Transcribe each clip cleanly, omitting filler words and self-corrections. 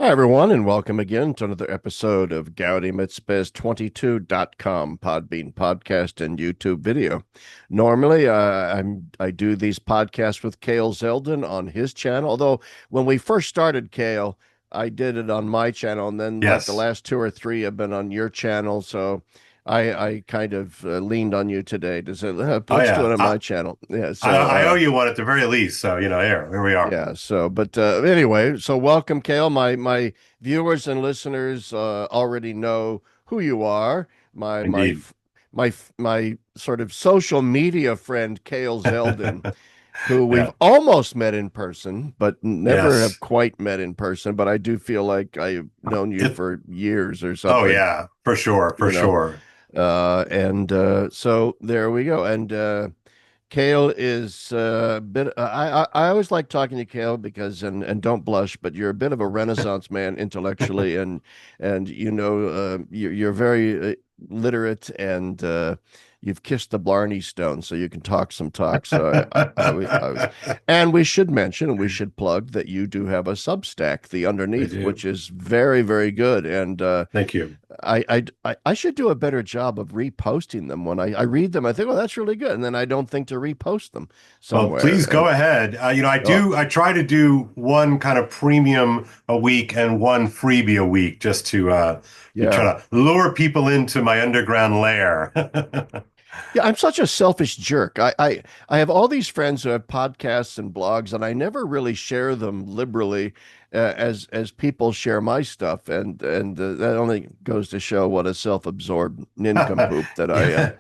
Hi, everyone, and welcome again to another episode of Gaudium et Spes 22.com Podbean podcast and YouTube video. Normally, I do these podcasts with Kale Zelden on his channel, although when we first started, Kale, I did it on my channel, and then like the Yes. last two or three have been on your channel, so I kind of leaned on you today to say, Oh let's do yeah. it on I, my channel. Yeah, I so I owe you one at the very least. So here we are. yeah, so but anyway, so welcome, Kale. My viewers and listeners already know who you are. My my Indeed. f- my sort of social media friend, Kale Zelden, who we've Yeah. almost met in person, but never have Yes. quite met in person. But I do feel like I've known you It. for years or Oh something, yeah. For sure. For you know. sure. And so there we go. And Kale is a bit. I always like talking to Kale because and don't blush, but you're a bit of a Renaissance man intellectually, and you're very literate and you've kissed the Blarney Stone, so you can talk some talk. So I was, and we should mention and we should plug that you do have a Substack, the I Underneath, which do. is very very good, and Thank you. I should do a better job of reposting them when I read them. I think, well, that's really good, and then I don't think to repost them Well, somewhere. please go And ahead. I oh, do. I try to do one kind of premium a week and one freebie a week, just to try yeah, to lure people into my underground lair. yeah. I'm such a selfish jerk. I have all these friends who have podcasts and blogs, and I never really share them liberally as people share my stuff, and that only goes to show what a self-absorbed nincompoop that I am. Yeah.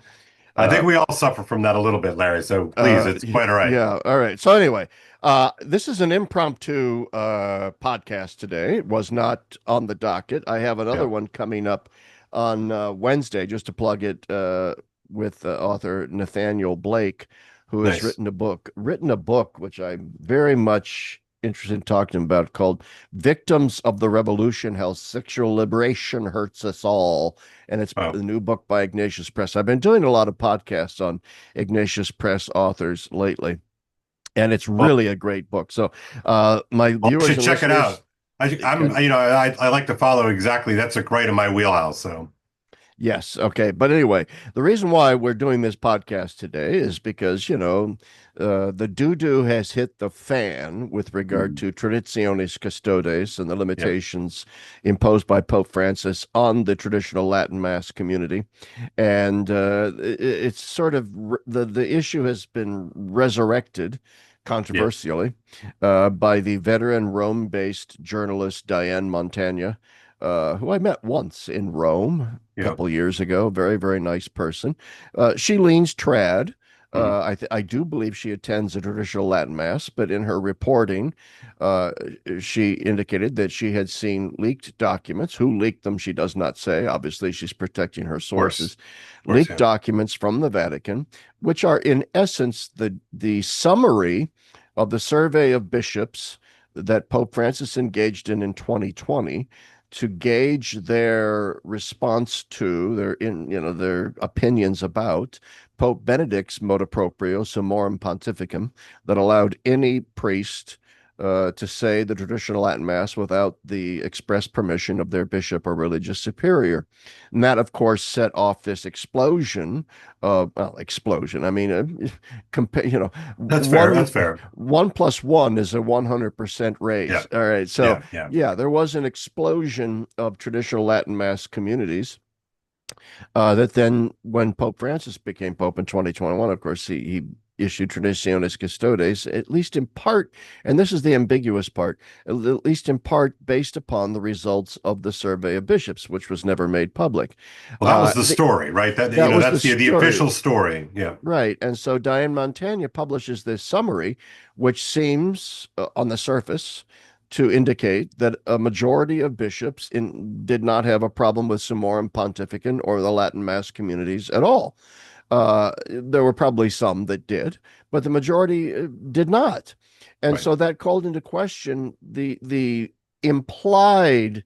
I Uh, think we all suffer from that a little bit, Larry. So please, it's quite all right. yeah. All right. So anyway, this is an impromptu podcast today. It was not on the docket. I have another Yeah. one coming up on Wednesday, just to plug it with author Nathaniel Blake, who has Nice. written a book which I'm very much interested in talking about, called Victims of the Revolution: How Sexual Liberation Hurts Us All. And it's Oh. the new book by Ignatius Press. I've been doing a lot of podcasts on Ignatius Press authors lately, and it's Well, really a great book. So, my well, I viewers should and check it listeners out. I'm, can, I like to follow exactly. That's a right in my wheelhouse. So, yes, okay. But anyway, the reason why we're doing this podcast today is because, the doo-doo has hit the fan with regard mm, to Traditionis Custodes and the yeah, limitations imposed by Pope Francis on the traditional Latin Mass community. And it's sort of the issue has been resurrected yeah, controversially by the veteran Rome-based journalist Diane Montagna, who I met once in Rome a yeah. couple years ago. Very, very nice person. She leans trad. Mm, I do believe she attends a traditional Latin Mass, but in her reporting, uh, she indicated that she had seen leaked documents. Who leaked them, she does not say. Obviously, she's protecting her sources. of course, Leaked yeah. documents from the Vatican, which are in essence the summary of the survey of bishops that Pope Francis engaged in 2020 to gauge their response to their opinions about Pope Benedict's motu proprio Summorum Pontificum, that allowed any priest to say the traditional Latin Mass without the express permission of their bishop or religious superior. And that, of course, set off this explosion explosion. I mean, That's fair. one That's fair. 1 plus 1 is a 100% Yeah, raise. All right. So, yeah, yeah. yeah, there was an explosion of traditional Latin Mass communities that then, when Pope Francis became Pope in 2021, of course, he issued Traditionis Custodes, at least in part, and this is the ambiguous part, at least in part based upon the results of the survey of bishops, which was never made public. Well, that was the The, story, right? That that was the that's the story. official story. Yeah. Right. And so Diane Montagna publishes this summary, which seems on the surface to indicate that a majority of bishops did not have a problem with Summorum Pontificum or the Latin Mass communities at all. There were probably some that did, but the majority did not. And Right. so that called into question implied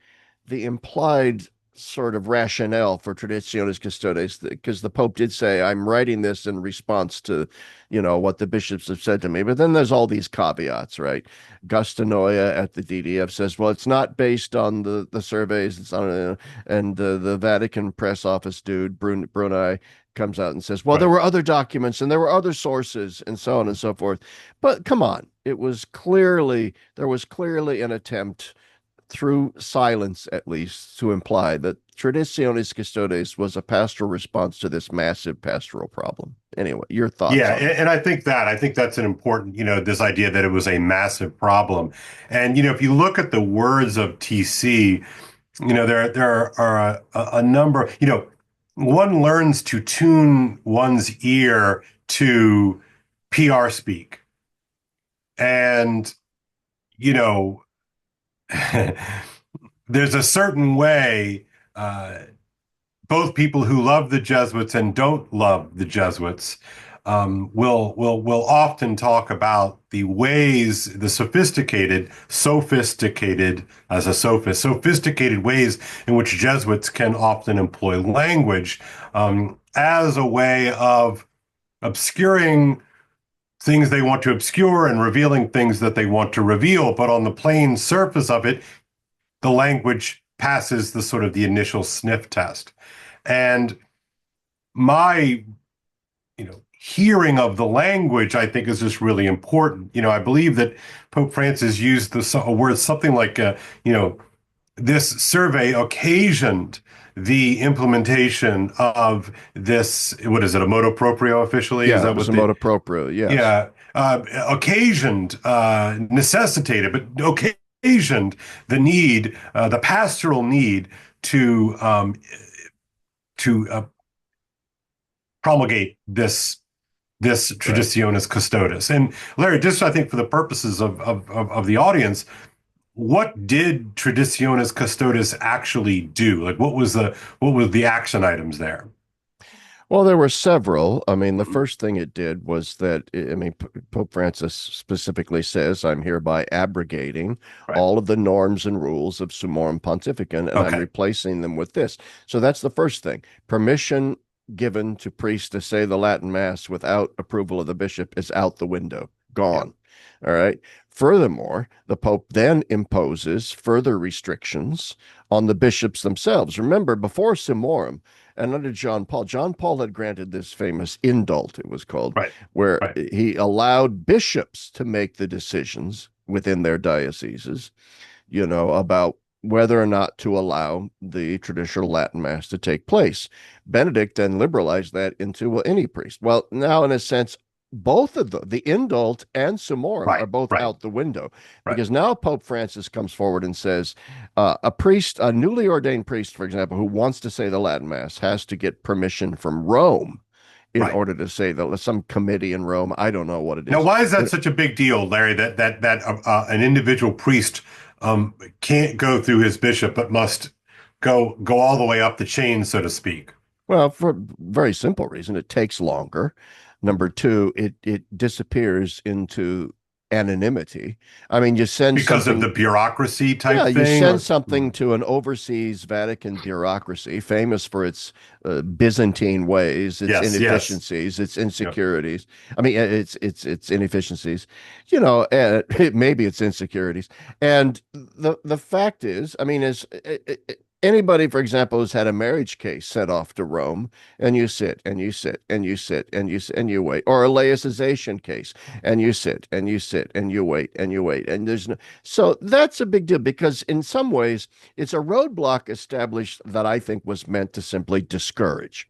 the implied sort of rationale for Traditionis Custodes, because the Pope did say, I'm writing this in response to, what the bishops have said to me. But then there's all these caveats, right? Gustanoia at the DDF says, well, it's not based on the surveys. It's on, and the Vatican press office dude, Bruni, comes out and says, well, there Right. were other documents and there were other sources and so on and so forth. But come on, there was clearly an attempt through silence at least, to imply that Traditionis Custodes was a pastoral response to this massive pastoral problem. Anyway, your thoughts Yeah, on and I think that's an important, this idea that it was a massive problem. And if you look at the words of TC, there are a number, one learns to tune one's ear to PR speak. And, you know, there's a certain way uh, both people who love the Jesuits and don't love the Jesuits will often talk about the ways, the sophisticated as a sophist, sophisticated ways in which Jesuits can often employ language as a way of obscuring things they want to obscure and revealing things that they want to reveal. But on the plain surface of it, the language passes the sort of the initial sniff test. And my, hearing of the language, I think, is just really important. I believe that Pope Francis used a word something like, this survey occasioned the implementation of this. What is it? A motu proprio officially? Is yeah, it that was what a the? motu proprio, yes. Yeah, occasioned, necessitated, but occasioned the need, the pastoral need to promulgate this Right. Traditionis Custodes. And Larry, just I think for the purposes of the audience, what did Traditionis Custodes actually do? Like, what were the action items there? Well, there were several. I mean, the first thing it did was that, I mean, Pope Francis specifically says, I'm hereby abrogating Right. all of the norms and rules of Summorum Pontificum, and I'm Okay. replacing them with this. So that's the first thing. Permission given to priests to say the Latin Mass without approval of the bishop is out the window, Yeah. gone. All right. Furthermore, the Pope then imposes further restrictions on the bishops themselves. Remember, before Summorum, and under John Paul had granted this famous indult, it was called, Right. where Right. he allowed bishops to make the decisions within their dioceses, about whether or not to allow the traditional Latin Mass to take place. Benedict then liberalized that into, well, any priest. Well, now, in a sense, both of the indult and summorum are Right. both Right. out the window, Right. because now Pope Francis comes forward and says a newly ordained priest, for example, who wants to say the Latin Mass has to get permission from Rome in Right. order to say that, some committee in Rome. I don't know what it Now, is. why is that But such a big deal, Larry? That an individual priest can't go through his bishop, but must go all the way up the chain, so to speak, Well, for a very simple reason, it takes longer. Number two, it disappears into anonymity. I mean, you send because of the something, bureaucracy type yeah, you thing. send Or something to an overseas Vatican bureaucracy, famous for its Byzantine ways, its yes, yes, inefficiencies, its yeah, insecurities. I mean, its inefficiencies. Maybe its insecurities. And the fact is, I mean, is anybody, for example, who's had a marriage case sent off to Rome, and you sit and you sit and you sit and you sit and you wait, or a laicization case, and you sit and you sit and you wait and you wait, and there's no. So that's a big deal, because in some ways it's a roadblock established that I think was meant to simply discourage,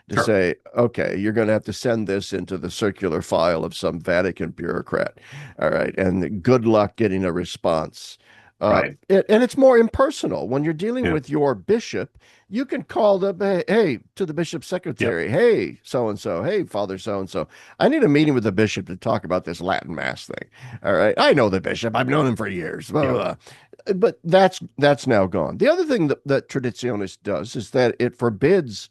to sure, say, okay, you're going to have to send this into the circular file of some Vatican bureaucrat. All right. And good luck getting a response. right, And it's more impersonal. When you're dealing yeah, with your bishop, you can call hey, to the bishop's yep, secretary, hey, so and so, hey, Father so and so. I need a meeting with the bishop to talk about this Latin Mass thing. All right. I know the bishop, I've known him for years. Blah, blah, yep, blah. But that's now gone. The other thing that Traditionis does is that it forbids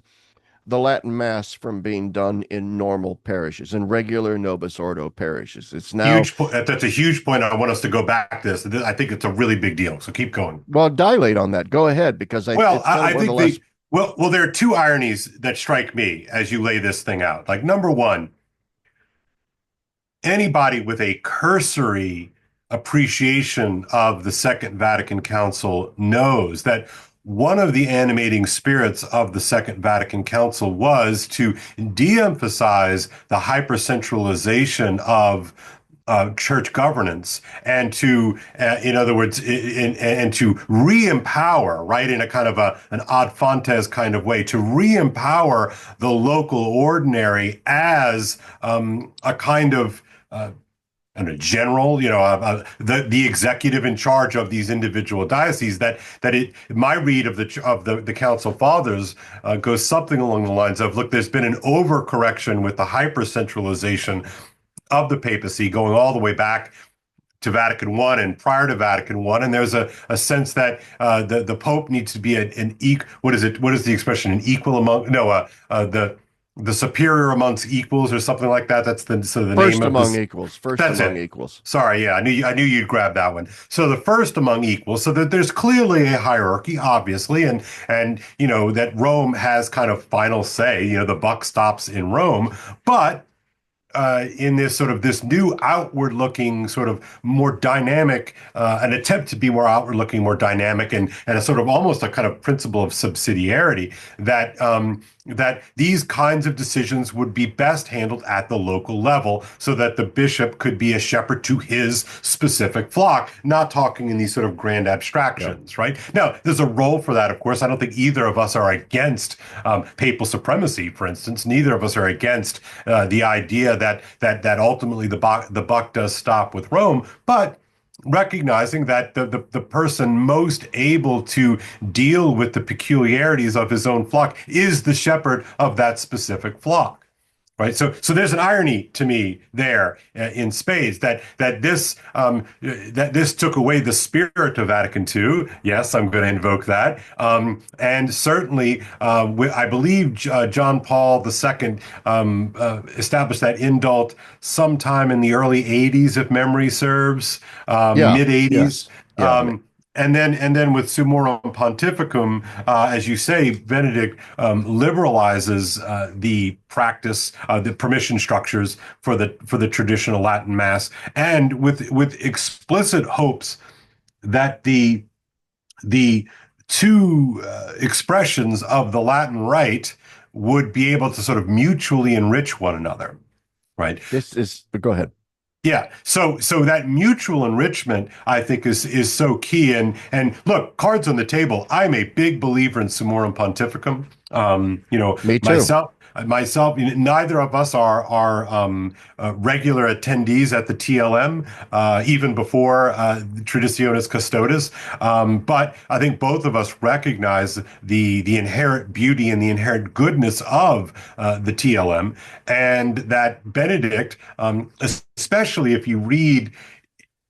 the Latin Mass from being done in normal parishes, in regular Novus Ordo parishes. It's now, Huge point. That's a huge point. I want us to go back to this. I think it's a really big deal. So keep going. well, dilate on that. Go ahead, because Well, it's kind of I one of the think less. there are two ironies that strike me as you lay this thing out. Like number one, anybody with a cursory appreciation of the Second Vatican Council knows that one of the animating spirits of the Second Vatican Council was to de-emphasize the hypercentralization of church governance and to, in other words, and to re-empower, right, in a kind of an ad fontes kind of way, to re-empower the local ordinary as a kind of and a general, the executive in charge of these individual dioceses. My read of the Council Fathers goes something along the lines of, look, there's been an overcorrection with the hyper centralization of the papacy going all the way back to Vatican I and prior to Vatican I, and there's a sense that the Pope needs to be what is it? What is the expression? An equal among no the superior amongst equals or something like that. That's the sort of the name First of among this. equals. First That's among it. equals. Sorry, yeah, I knew you'd grab that one. So the first among equals, so that there's clearly a hierarchy, obviously, and that Rome has kind of final say. The buck stops in Rome, but in this sort of this new outward looking sort of more dynamic an attempt to be more outward looking, more dynamic, and a sort of almost a kind of principle of subsidiarity that these kinds of decisions would be best handled at the local level so that the bishop could be a shepherd to his specific flock, not talking in these sort of grand Yeah. abstractions, right? Now, there's a role for that, of course. I don't think either of us are against papal supremacy, for instance. Neither of us are against the idea that ultimately the buck does stop with Rome, but recognizing that the person most able to deal with the peculiarities of his own flock is the shepherd of that specific flock. Right, so there's an irony to me there in spades that this took away the spirit of Vatican II. Yes, I'm going to invoke that, and certainly I believe John Paul II established that indult sometime in the early '80s, if memory serves, Yeah. mid '80s. Yes. Yeah. And then with Summorum Pontificum, as you say, Benedict liberalizes the practice, the permission structures for the traditional Latin Mass, and with explicit hopes that the two expressions of the Latin Rite would be able to sort of mutually enrich one another, right? This is, go ahead. Yeah, so that mutual enrichment, I think, is so key. And look, cards on the table. I'm a big believer in Summorum Pontificum. Me too. Myself, neither of us are regular attendees at the TLM, even before Traditionis Custodes. But I think both of us recognize the inherent beauty and the inherent goodness of the TLM, and that Benedict, especially if you read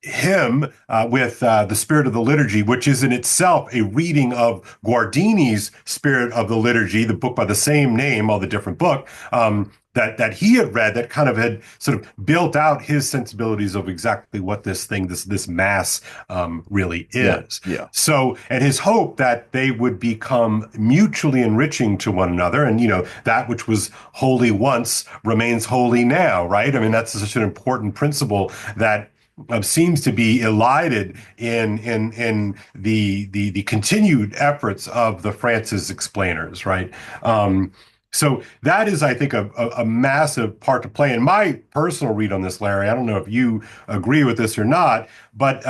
him with the Spirit of the Liturgy, which is in itself a reading of Guardini's Spirit of the Liturgy, the book by the same name, all the different book, that he had read, that kind of had sort of built out his sensibilities of exactly what this mass really Yeah. is. Yeah. So, and his hope that they would become mutually enriching to one another, and that which was holy once remains holy now, right? I mean, that's such an important principle that seems to be elided in the continued efforts of the Francis explainers, right? So that is, I think, a massive part to play. And my personal read on this, Larry, I don't know if you agree with this or not, but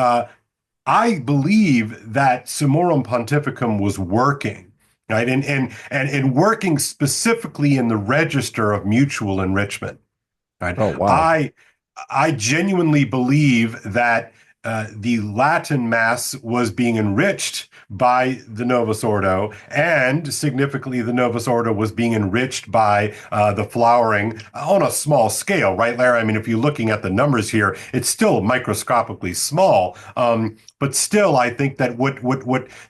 I believe that Summorum Pontificum was working, right, and working specifically in the register of mutual enrichment. Right. Oh, wow. I genuinely believe that the Latin Mass was being enriched by the Novus Ordo, and significantly, the Novus Ordo was being enriched by the flowering on a small scale, right, Larry? I mean, if you're looking at the numbers here, it's still microscopically small. But still, I think that what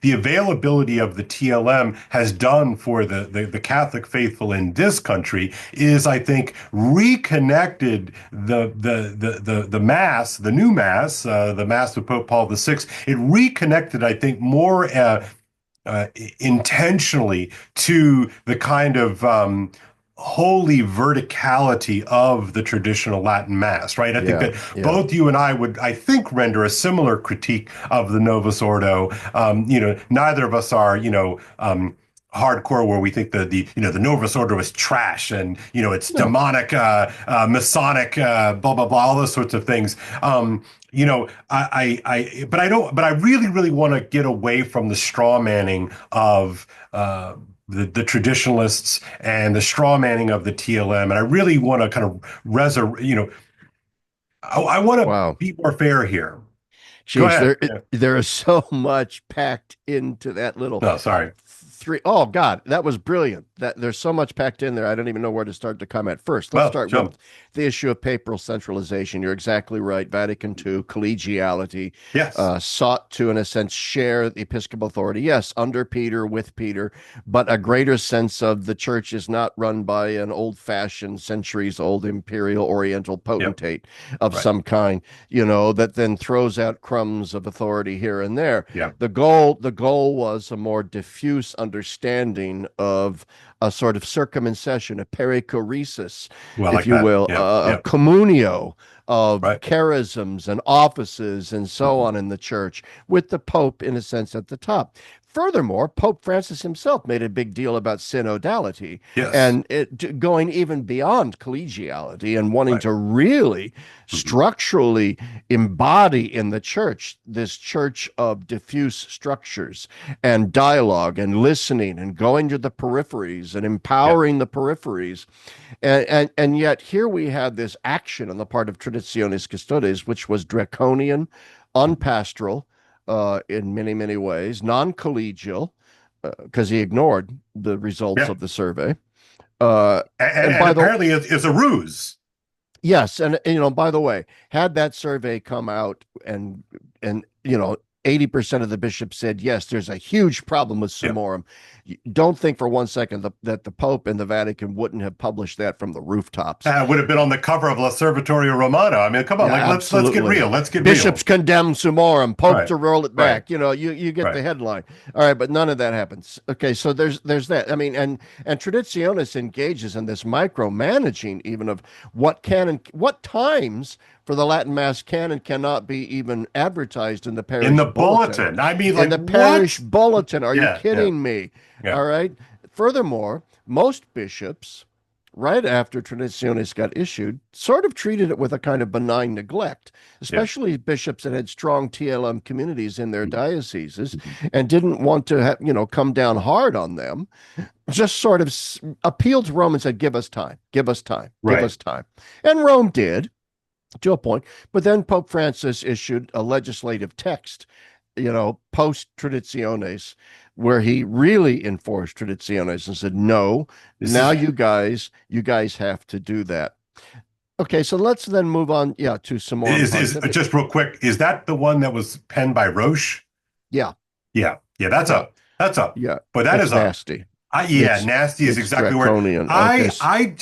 the availability of the TLM has done for the Catholic faithful in this country is, I think, reconnected the Mass, the new Mass, the Mass of Pope Paul VI. It reconnected, I think, more uh, intentionally to the kind of holy verticality of the traditional Latin Mass, right? I think Yeah, that yeah. both you and I would, I think, render a similar critique of the Novus Ordo. Neither of us are, hardcore where we think the Novus Ordo is trash and it's No. demonic, Masonic, blah blah blah, all those sorts of things. But I don't. But I really, really want to get away from the straw manning of the traditionalists and the straw manning of the TLM. And I really want to kind of I want to Wow. be more fair here. Go Geez, ahead. there is so much packed into that little No, sorry. three. Oh God, that was brilliant. That there's so much packed in there. I don't even know where to start to comment first. Let's Well, start with jump. the issue of papal centralization. You're exactly right. Vatican II collegiality Yes. sought to, in a sense, share the episcopal authority. Yes, under Peter, with Peter, but a greater sense of the church is not run by an old-fashioned, centuries-old imperial Oriental Yep. potentate of Right. some kind, that then throws out crumbs of authority here and there. Yeah. The goal was a more diffuse understanding of a sort of circumcision, a perichoresis, Well, I if like you that. will, Yeah. a Yeah. communio of Right. charisms and offices and so Mhm. on in the church, with the Pope, in a sense, at the top. Furthermore, Pope Francis himself made a big deal about synodality Yes. and going even beyond collegiality and wanting Right. to really Mhm. structurally embody in the church this church of diffuse structures and dialogue and listening and going to the peripheries and Yeah. empowering the peripheries. And yet here we had this action on the part of Traditionis Custodes, which was draconian, Mhm. unpastoral in many, many ways, non-collegial, because he ignored the results Yeah. of the survey. Uh, And, and and by the apparently it's a ruse. Yes, and by the way, had that survey come out and 80% of the bishops said yes, there's a huge problem with Yeah. Summorum. Don't think for one second that the Pope and the Vatican wouldn't have published that from the rooftops. Would have been on the cover of L'Osservatorio Romano. I mean, come on, Yeah, like let's get absolutely. real. Let's get Bishops real. condemn Summorum, Pope Right. to roll it Right. back. You get the Right. headline. All right, but none of that happens. Okay, so there's that. I mean, and Traditionis engages in this micromanaging even of what times for the Latin Mass can and cannot be even advertised in the In parish the bulletin. bulletin. I mean, In like the parish what? bulletin. Are you Yeah. Yeah. kidding me? Yeah. All right. Furthermore, most bishops right after Traditionis got issued, sort of treated it with a kind of benign neglect, Yeah. especially bishops that had strong TLM communities in their Mhm. dioceses Mhm. and didn't want to come down hard on them. Just sort of appealed to Rome and said, "Give us time, give us time, give Right. us time," and Rome did to a point. But then Pope Francis issued a legislative text, post Traditiones, where he really enforced Traditiones and said, no, This now is you guys have to do that. Okay, so let's then move on, yeah, to some more is pontificate. just real quick. Is that the one that was penned by Roche? Yeah, Yeah. Yeah. That's yeah, up. That's up. yeah. But that It's is up. nasty. Yeah, It's nasty is it's exactly where draconian. Okay.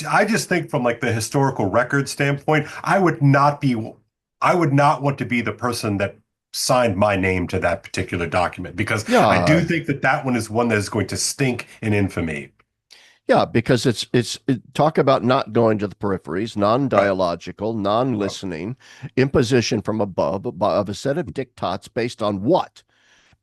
I just think from like the historical record standpoint, I would not want to be the person that signed my name to that particular document because I do Yeah, think that that one is one that is going to stink in infamy. yeah, because talk about not going to the peripheries, Right. non-dialogical, non-listening, imposition from above of a set of diktats based on what?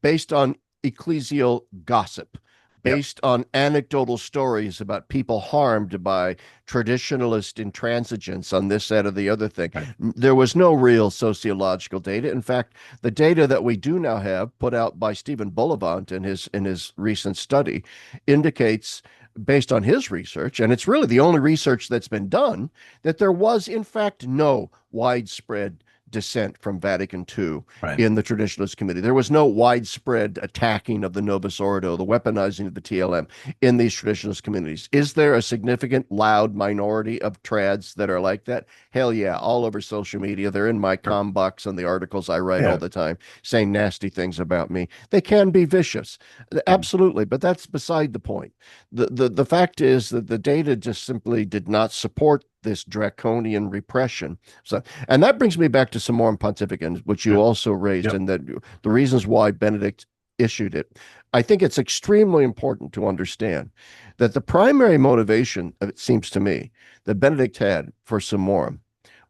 Based on ecclesial gossip, Yeah. based on anecdotal stories about people harmed by traditionalist intransigence on this, that, or the other thing. Right. There was no real sociological data. In fact, the data that we do now have, put out by Stephen Bullivant in his recent study, indicates, based on his research, and it's really the only research that's been done, that there was in fact no widespread dissent from Vatican II Right. in the Traditionalist Committee. There was no widespread attacking of the Novus Ordo, the weaponizing of the TLM in these Traditionalist communities. Is there a significant, loud minority of trads that are like that? Hell yeah, all over social media. They're in my Sure. com box and the articles I write all Yeah. the time saying nasty things about me. They can be vicious. Mm. Absolutely, but that's beside the point. The fact is that the data just simply did not support this draconian repression. So, and that brings me back to Summorum Pontificum, which you Yep. also raised, Yep. and that the reasons why Benedict issued it. I think it's extremely important to understand that the primary motivation, it seems to me, that Benedict had for Summorum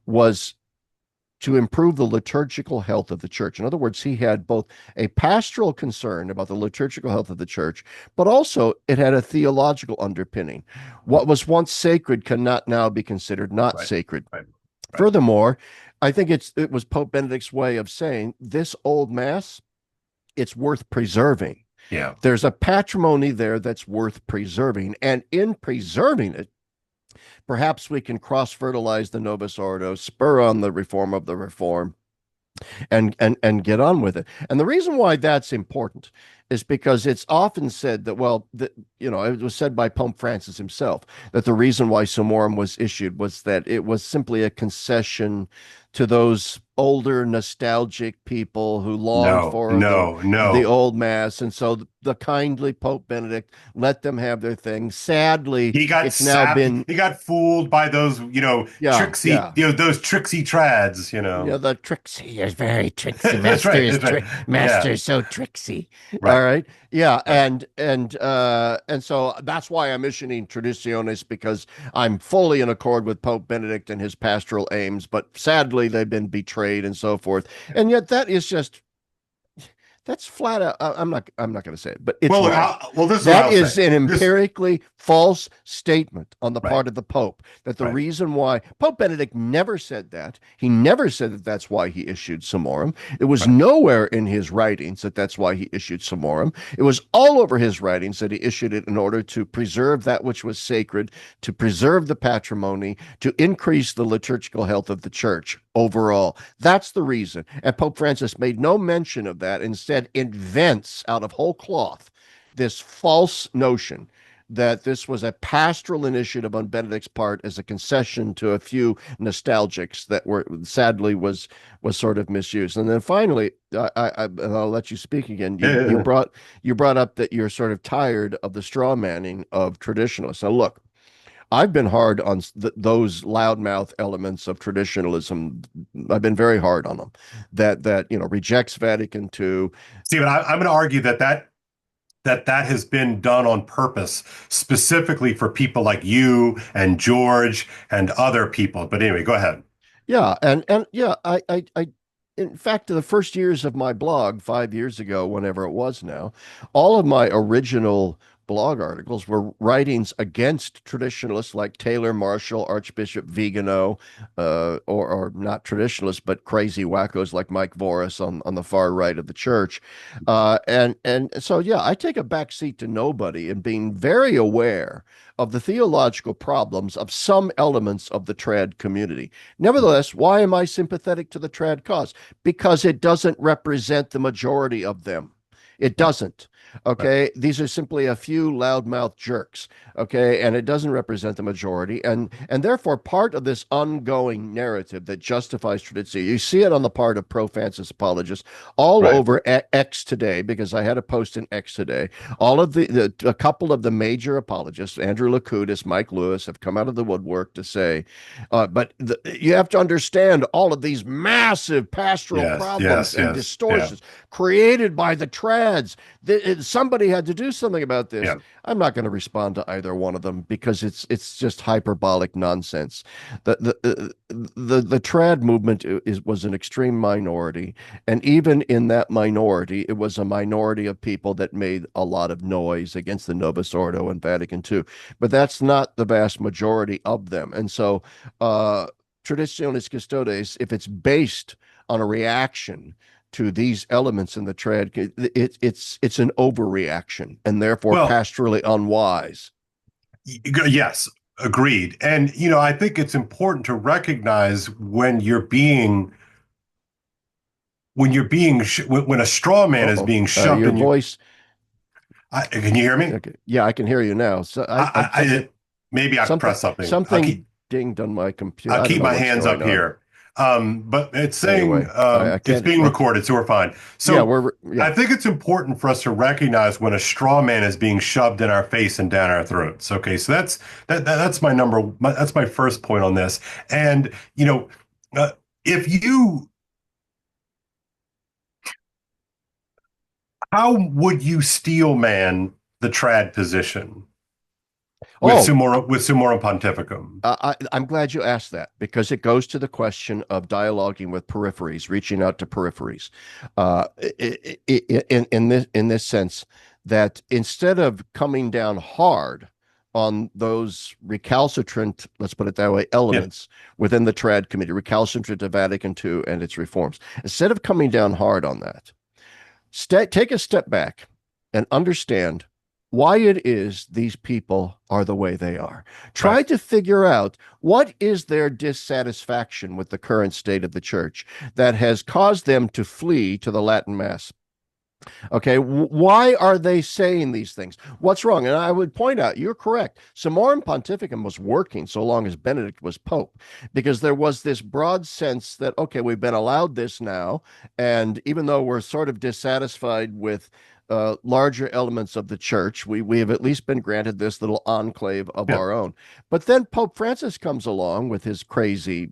was to improve the liturgical health of the church. In other words, he had both a pastoral concern about the liturgical health of the church, but also it had a theological underpinning. What was once sacred cannot now be considered not Right. sacred. Right. Right. Furthermore, I think it was Pope Benedict's way of saying this old mass, it's worth preserving. Yeah. There's a patrimony there that's worth preserving. And in preserving it, perhaps we can cross fertilize the Novus Ordo, spur on the reform of the reform, and get on with it. And the reason why that's important is because it's often said that, well, it was said by Pope Francis himself that the reason why Summorum was issued was that it was simply a concession to those older nostalgic people who longed No, for no, the no. old mass, and so the kindly Pope Benedict let them have their thing. Sadly, He got it's now sapped. been, He got fooled by those, yeah, yeah. those tricksy trads. Yeah, the tricksy is very tricksy. That's Master right. is That's right. master Yeah. is so tricksy. All Right. right. Yeah, Right. and so that's why I'm issuing Traditionis, because I'm fully in accord with Pope Benedict and his pastoral aims, but sadly they've been betrayed and so forth. And yet that is just that's flat out. I'm not going to say it, but it's Well, look, wrong. this is what That I'll say. is an This, empirically false statement on the right. part of the Pope. That the Right. reason why Pope Benedict never said that, he never said that that's why he issued Summorum. It was Right. nowhere in his writings that that's why he issued Summorum. It was all over his writings that he issued it in order to preserve that which was sacred, to preserve the patrimony, to increase the liturgical health of the church overall. That's the reason. And Pope Francis made no mention of that, instead invents out of whole cloth this false notion that this was a pastoral initiative on Benedict's part as a concession to a few nostalgics that were sadly was sort of misused. And then finally, I'll let you speak again. Yeah, You yeah, you yeah. brought up that you're sort of tired of the straw manning of traditionalists. Now look, I've been hard on those loudmouth elements of traditionalism. I've been very hard on them. That rejects Vatican II. See, but I'm going to argue that has been done on purpose, specifically for people like you and George and other people. But anyway, go ahead. Yeah, and yeah, in fact, the first years of my blog, 5 years ago, whenever it was now, all of my original blog articles were writings against traditionalists like Taylor Marshall, Archbishop Vigano, or not traditionalists, but crazy wackos like Mike Voris on the far right of the church. And so, yeah, I take a back seat to nobody and being very aware of the theological problems of some elements of the trad community. Nevertheless, why am I sympathetic to the trad cause? Because it doesn't represent the majority of them. It Right, doesn't. right, Okay. These are simply a few loudmouth jerks. Okay. And it doesn't represent the majority. And therefore, part of this ongoing narrative that justifies tradition, you see it on the part of pro Francis apologists all right. over X today, because I had a post in X today. All of a couple of the major apologists, Andrew Lakutis, Mike Lewis, have come out of the woodwork to say, you have to understand all of these massive pastoral Yes, problems yes, and yes. Yeah, distortions created by the trads. Somebody had to do something about this. yeah. I'm not going to respond to either one of them because it's just hyperbolic nonsense. The trad movement was an extreme minority, and even in that minority, it was a minority of people that made a lot of noise against the Novus Ordo and Vatican II. But that's not the vast majority of them, and so uh, Traditionis Custodes, if it's based on a reaction to these elements in the trad, it's an overreaction and therefore Well, pastorally unwise. yes, agreed. And I think it's important to recognize when you're being when you're being when a straw man is Uh-oh. being shoved Your in you. voice. Can you hear me? Okay. Yeah, I can hear you now. So I something Maybe I something pressed something. something dinged on my computer. I'll I don't keep know my what's hands going up on. here. But it's saying Anyway, I it's can't. being recorded, so we're fine. Yeah, So I yeah. think it's important for us to recognize when a straw man is being shoved in our face and down our throats. Okay, so that's that's my first point on this. And uh, if you how would you steel man the trad position Oh, with Summorum Pontificum? I'm glad you asked that because it goes to the question of dialoguing with peripheries, reaching out to peripheries. In this sense, that instead of coming down hard on those recalcitrant, let's put it that way, Yeah, elements within the Trad Committee, recalcitrant to Vatican II and its reforms, instead of coming down hard on that, take a step back and understand why it is these people are the way they are. right. Try to figure out what is their dissatisfaction with the current state of the church that has caused them to flee to the Latin Mass. Okay, why are they saying these things? What's wrong? And I would point out, you're correct. Summorum Pontificum was working so long as Benedict was Pope, because there was this broad sense that, okay, we've been allowed this now. And even though we're sort of dissatisfied with larger elements of the church, we have at least been granted this little enclave of Yeah. our own. But then Pope Francis comes along with his crazy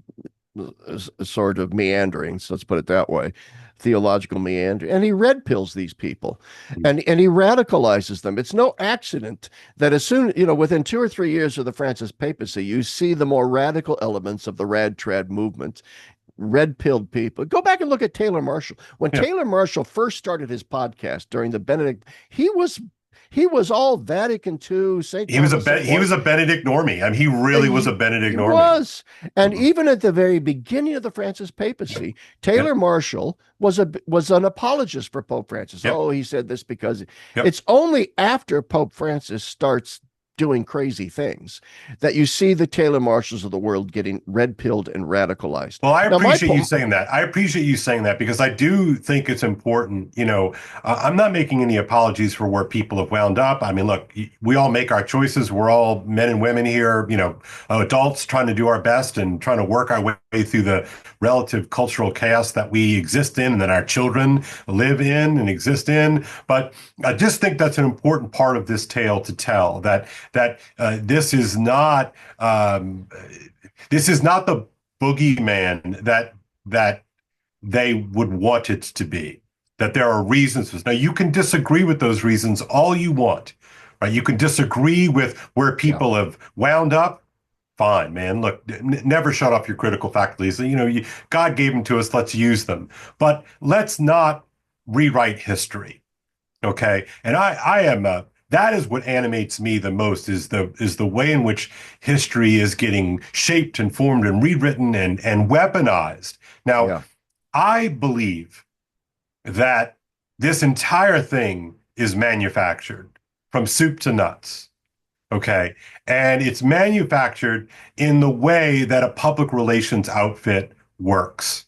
sort of meanderings, let's put it that way, theological meander, and he red pills these people, and he radicalizes them. It's no accident that as soon, within 2 or 3 years of the Francis papacy, you see the more radical elements of the rad trad movement red pilled people. Go back and look at Taylor Marshall. When Yeah. Taylor Marshall first started his podcast during the Benedict, he was all Vatican II, St. Thomas He was Aquinas. a Benedict normie. I mean, he really was a Benedict He normie. was. And Mhm. even at the very beginning of the Francis papacy, Taylor Yep. Marshall was an apologist for Pope Francis. Yep. Oh, he said this because Yep. it's only after Pope Francis starts doing crazy things that you see the Taylor Marshalls of the world getting red pilled and radicalized. Well, I Now, my appreciate you point, saying that. I appreciate you saying that because I do think it's important. I'm not making any apologies for where people have wound up. I mean, look, we all make our choices. We're all men and women here, adults trying to do our best and trying to work our way through the relative cultural chaos that we exist in and that our children live in and exist in. But I just think that's an important part of this tale to tell that this is not the boogeyman that they would want it to be. That there are reasons. Now you can disagree with those reasons all you want, right? You can disagree with where yeah, people have wound up. Fine, man. Look, never shut off your critical faculties. God gave them to us. Let's use them, but let's not rewrite history. Okay. And I am that is what animates me the most is the way in which history is getting shaped and formed and rewritten and weaponized. Now, yeah, I believe that this entire thing is manufactured from soup to nuts. Okay. And it's manufactured in the way that a public relations outfit works,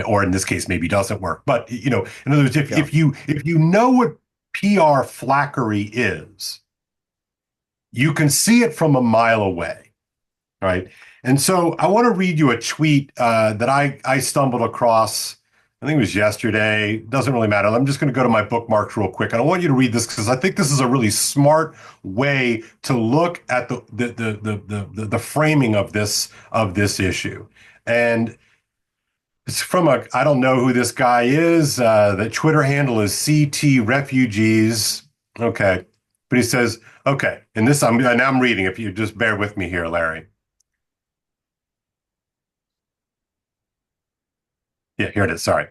or in this case maybe doesn't work. But in other words, yeah. if you know what PR flackery is, you can see it from a mile away, right? And so I want to read you a tweet that I stumbled across. I think it was yesterday. Doesn't really matter. I'm just going to go to my bookmarks real quick, and I want you to read this because I think this is a really smart way to look at the framing of this issue. And it's from I don't know who this guy is. The Twitter handle is CT Refugees. Okay. But he says, okay, and now I'm reading. If you just bear with me here, Larry. Yeah, here it is. Sorry.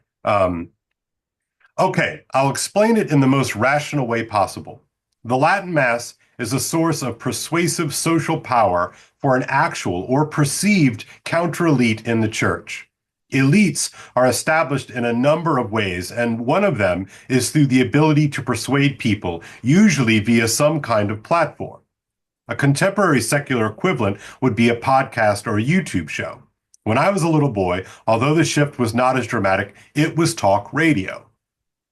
Okay, I'll explain it in the most rational way possible. The Latin Mass is a source of persuasive social power for an actual or perceived counter elite in the church. Elites are established in a number of ways, and one of them is through the ability to persuade people, usually via some kind of platform. A contemporary secular equivalent would be a podcast or a YouTube show. When I was a little boy, although the shift was not as dramatic, it was talk radio.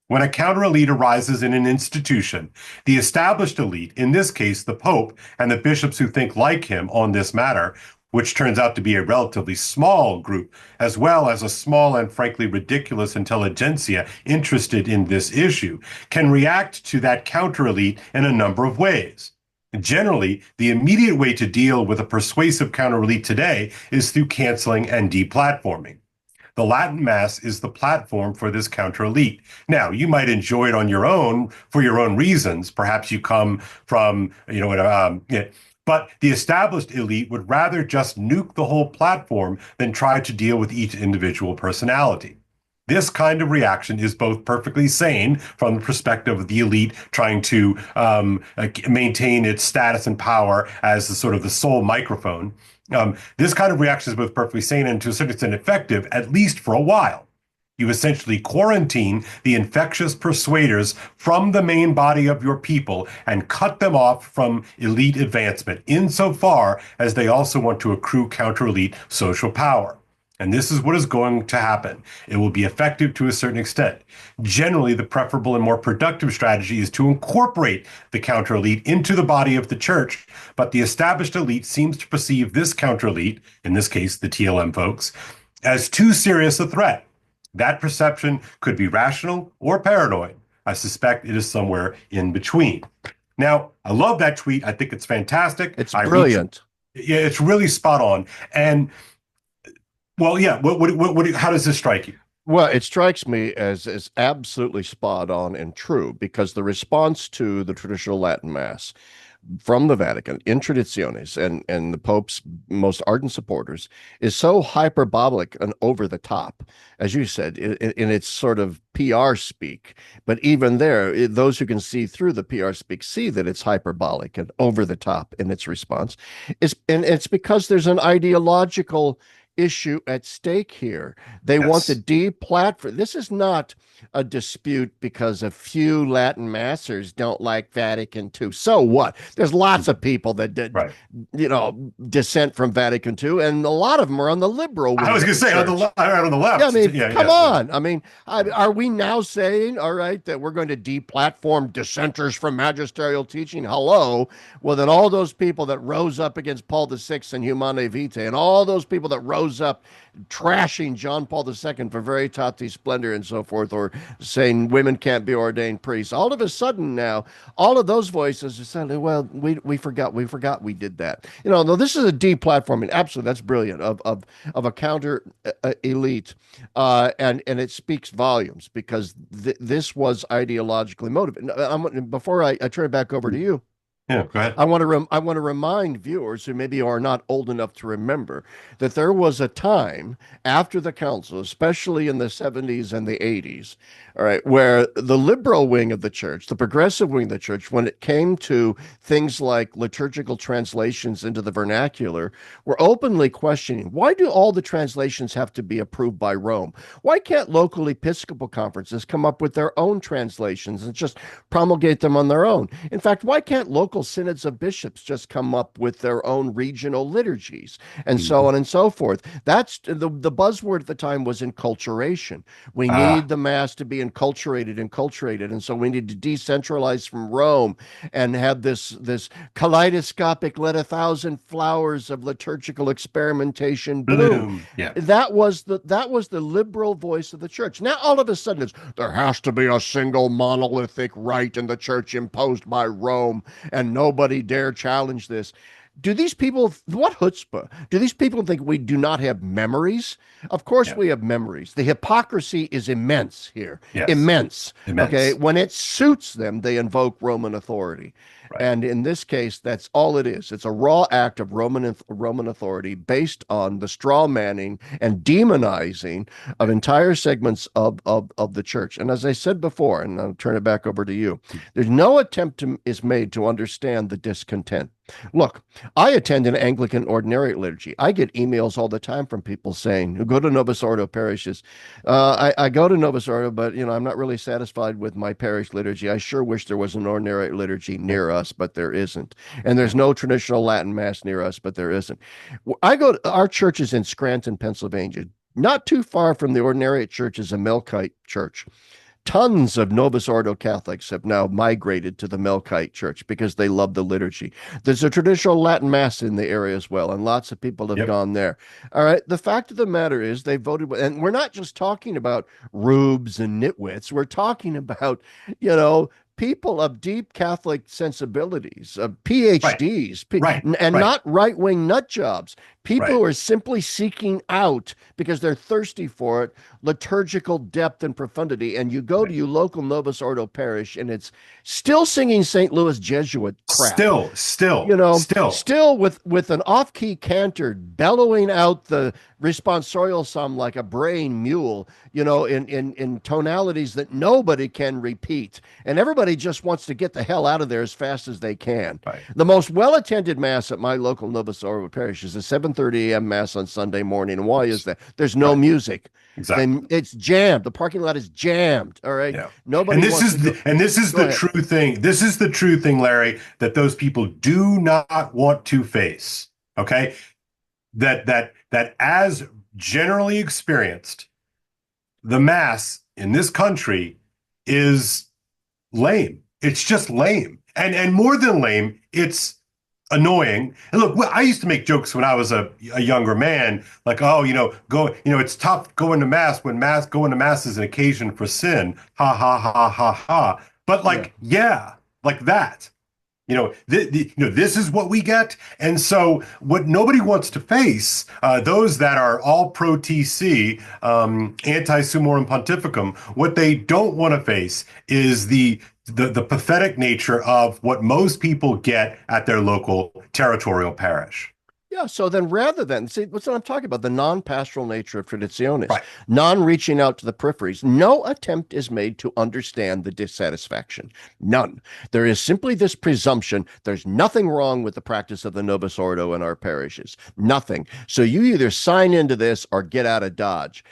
When a counter elite arises in an institution, the established elite, in this case the Pope and the bishops who think like him on this matter, which turns out to be a relatively small group, as well as a small and frankly ridiculous intelligentsia interested in this issue, can react to that counter elite in a number of ways. Generally, the immediate way to deal with a persuasive counter elite today is through canceling and deplatforming. The Latin Mass is the platform for this counter elite. Now, you might enjoy it on your own for your own reasons. Perhaps you come from, but the established elite would rather just nuke the whole platform than try to deal with each individual personality. This kind of reaction is both perfectly sane from the perspective of the elite trying to maintain its status and power as the sort of the sole microphone. This kind of reaction is both perfectly sane and to a certain extent effective, at least for a while. You essentially quarantine the infectious persuaders from the main body of your people and cut them off from elite advancement, insofar as they also want to accrue counter-elite social power. And this is what is going to happen. It will be effective to a certain extent. Generally, the preferable and more productive strategy is to incorporate the counter elite into the body of the church, but the established elite seems to perceive this counter elite, in this case, the TLM folks, as too serious a threat. That perception could be rational or paranoid. I suspect it is somewhere in between. Now, I love that tweet. I think it's fantastic. It's brilliant. Yeah, it's really spot on. And well, yeah. How does this strike you? Well, it strikes me as absolutely spot on and true, because the response to the traditional Latin Mass from the Vatican in Traditionis and the Pope's most ardent supporters is so hyperbolic and over the top, as you said, in its sort of PR speak. But even there, those who can see through the PR speak see that it's hyperbolic and over the top in its response. And it's because there's an ideological issue at stake here. They want to Yes. deplatform. This is not a dispute because a few Latin masters don't like Vatican II. So what? There's lots of people that did, Right. dissent from Vatican II, and a lot of them are on the liberal wing I was of going the to say on church. on the Yeah, I left. mean, Yeah, come yeah. on. I mean, are we now saying, all right, that we're going to deplatform dissenters from magisterial teaching? Hello. Well, then all those people that rose up against Paul VI and Humanae Vitae, and all those people that rose up trashing John Paul II for Veritatis Splendor and so forth, or saying women can't be ordained priests. All of a sudden now, all of those voices are saying, well, we forgot we did that. No, this is a deplatforming. Absolutely, that's brilliant of a counter elite, and it speaks volumes because this was ideologically motivated. Before I turn it back over to you, Yeah, go ahead. I want to remind viewers who maybe are not old enough to remember that there was a time after the council, especially in the 70s and the 80s, all right, where the liberal wing of the church, the progressive wing of the church, when it came to things like liturgical translations into the vernacular, were openly questioning, why do all the translations have to be approved by Rome? Why can't local episcopal conferences come up with their own translations and just promulgate them on their own? In fact, why can't local synods of bishops just come up with their own regional liturgies and so Mhm. on and so forth? That's the buzzword at the time was enculturation. We Ah, need the mass to be enculturated, and so we need to decentralize from Rome and have this kaleidoscopic let a thousand flowers of liturgical experimentation bloom. bloom. Yeah, That was the liberal voice of the church. Now all of a sudden there has to be a single monolithic rite in the church imposed by Rome, and nobody dare challenge this. Do these people, what chutzpah? Do these people think we do not have memories? Of course yeah, we have memories. The hypocrisy is immense here. yes, Immense. Okay. immense. When it suits them, they invoke Roman authority. Right. And in this case, that's all it is. It's a raw act of Roman authority based on the straw manning and demonizing of entire segments of the church. And as I said before, and I'll turn it back over to you, there's no attempt is made to understand the discontent. Look, I attend an Anglican ordinary liturgy. I get emails all the time from people saying, who go to Novus Ordo parishes. I go to Novus Ordo, but I'm not really satisfied with my parish liturgy. I sure wish there was an ordinary liturgy Yep. near us, but there isn't. And there's Yep. no traditional Latin mass near us, but there isn't. I go to our church is in Scranton, Pennsylvania. Not too far from the ordinariate church is a Melkite church. Tons of Novus Ordo Catholics have now migrated to the Melkite Church because they love the liturgy. There's a traditional Latin Mass in the area as well, and lots of people have Yep. gone there. All right. The fact of the matter is they voted, and we're not just talking about rubes and nitwits. We're talking about, you know, people of deep Catholic sensibilities, of Right. PhDs, Right. and Right. not right wing nut jobs. People Right. who are simply seeking out because they're thirsty for it liturgical depth and profundity. And you go to Right. your local Novus Ordo parish, and it's still singing St. Louis Jesuit crap. Still, still, still. Still with an off-key cantor bellowing out the responsorial psalm like a braying mule, in tonalities that nobody can repeat, and everybody just wants to get the hell out of there as fast as they can. Right. The most well-attended mass at my local Novus Ordo parish is a 7:30 a.m. mass on Sunday morning. And why is that? There's no Right. music. Exactly. Then it's jammed. The parking lot is jammed. All right. Yeah. Nobody And this wants to is go. this is Go the ahead. true thing. This is the true thing, Larry, that those people do not want to face. Okay? That as generally experienced, the mass in this country is lame. It's just lame. And more than lame, it's annoying. And look, I used to make jokes when I was a younger man, like, oh, it's tough going to mass is an occasion for sin. Ha ha ha ha ha. But Yeah. like, yeah, like that. This is what we get. And so, what nobody wants to face, those that are all pro TC, anti Summorum Pontificum, what they don't want to face is the pathetic nature of what most people get at their local territorial parish. Yeah, so then rather than see what's what I'm talking about, the non-pastoral nature of Traditionis, Right. non-reaching out to the peripheries, no attempt is made to understand the dissatisfaction. None. There is simply this presumption there's nothing wrong with the practice of the Novus Ordo in our parishes. Nothing. So you either sign into this or get out of Dodge.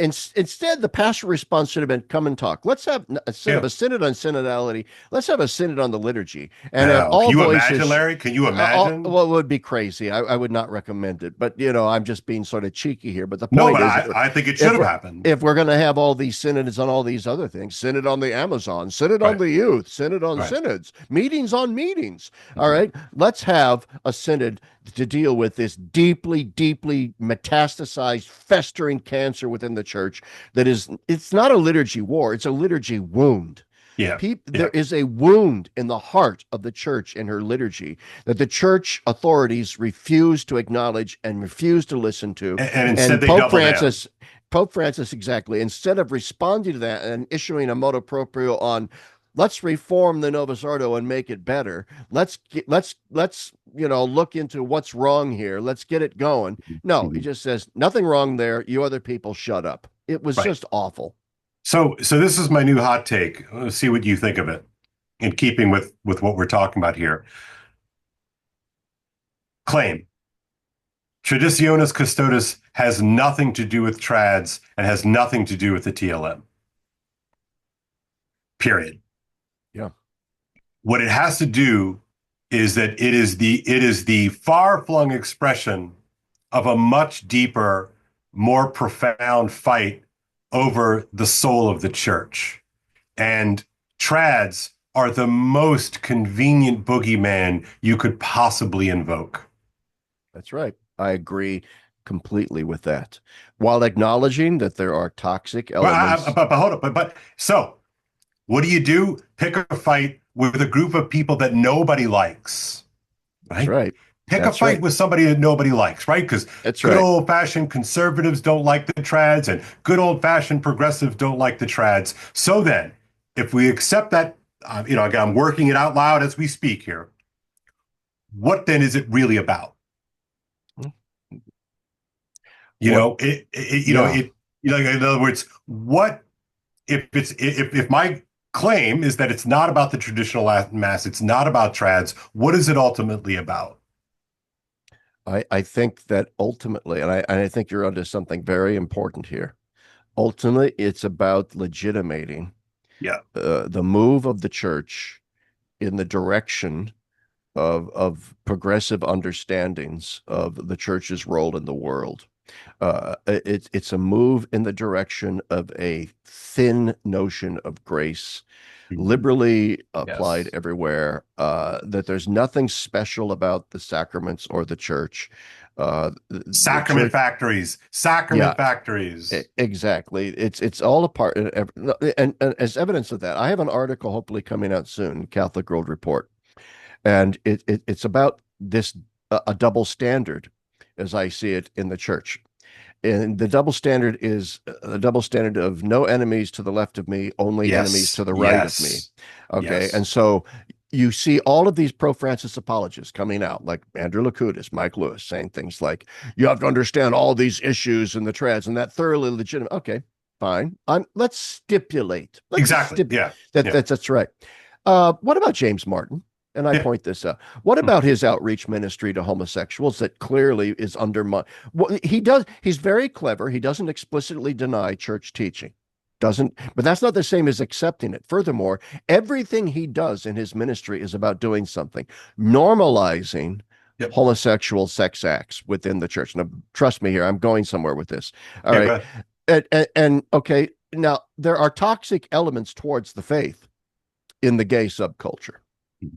Instead, the pastoral response should have been come and talk. Let's have instead of Yeah. a synod on synodality, let's have a synod on the liturgy and have Now, can all you imagine, voices. Larry? Can you imagine? Well, it would be crazy. I would not recommend it, but I'm just being sort of cheeky here. But the No, point but is, I think it should if have we're happened. if we're going to have all these synods on all these other things, synod on the Amazon, synod on Right. the youth, synod on Right. synods, meetings on meetings. All Mhm. right, let's have a synod to deal with this deeply, deeply metastasized, festering cancer within the church. It's not a liturgy war; it's a liturgy wound. Yeah. There Yeah. is a wound in the heart of the church in her liturgy that the church authorities refuse to acknowledge and refuse to listen to. And instead And they double down. Pope Francis, exactly, instead of responding to that and issuing a motu proprio on let's reform the Novus Ordo and make it better. Let's look into what's wrong here. Let's get it going. No, he Mhm. just says nothing wrong there. You other people shut up. It was Right. just awful. So this is my new hot take. Let's see what you think of it in keeping with what we're talking about here. Claim. Traditionis Custodes has nothing to do with trads and has nothing to do with the TLM. Period. Yeah. What it has to do is that it is the far-flung expression of a much deeper, more profound fight over the soul of the church. And trads are the most convenient boogeyman you could possibly invoke. That's right. I agree completely with that. While acknowledging that there are toxic elements. But hold up. But so what do? Pick a fight with a group of people that nobody likes, That's right? right. Pick a That's fight right. with somebody that nobody likes, right? Because That's good right. old fashioned conservatives don't like the trads, and good old fashioned progressives don't like the trads. So then, if we accept that, again, I'm working it out loud as we speak here. What then is it really about? You What? know, it, it you know Yeah. it. In other words, what if my claim is that it's not about the traditional Latin Mass. It's not about trads. What is it ultimately about? I think that ultimately, and I think you're onto something very important here. Ultimately, it's about legitimating Yeah. the move of the church in the direction of progressive understandings of the church's role in the world. It's a move in the direction of a thin notion of grace, Mhm. liberally applied Yes. everywhere. That there's nothing special about the sacraments or the church. The Sacrament church, factories. yeah, Sacrament factories. exactly. It's all a part, and as evidence of that, I have an article hopefully coming out soon, Catholic World Report, and it's about this a double standard, as I see it in the church. And the double standard is a double standard of no enemies to the left of me, only enemies Yes. to the right of me. Yes. Okay. Yes. And so you see all of these pro Francis apologists coming out, like Andrew Lakutis, Mike Lewis, saying things like, you have to understand all these issues in the trads and that thoroughly legitimate. Okay, fine. Let's stipulate. Let's just Exactly. stipulate Yeah. that Yeah. that's right. What about James Martin? And I Yeah. point this out. What about his outreach ministry to homosexuals that clearly is undermined? Well, he does. He's very clever. He doesn't explicitly deny church teaching. Doesn't, but that's not the same as accepting it. Furthermore, everything he does in his ministry is about doing something, normalizing Yep. homosexual sex acts within the church. Now, trust me here, I'm going somewhere with this. All Yeah. Go right. ahead. And okay, now there are toxic elements towards the faith in the gay subculture.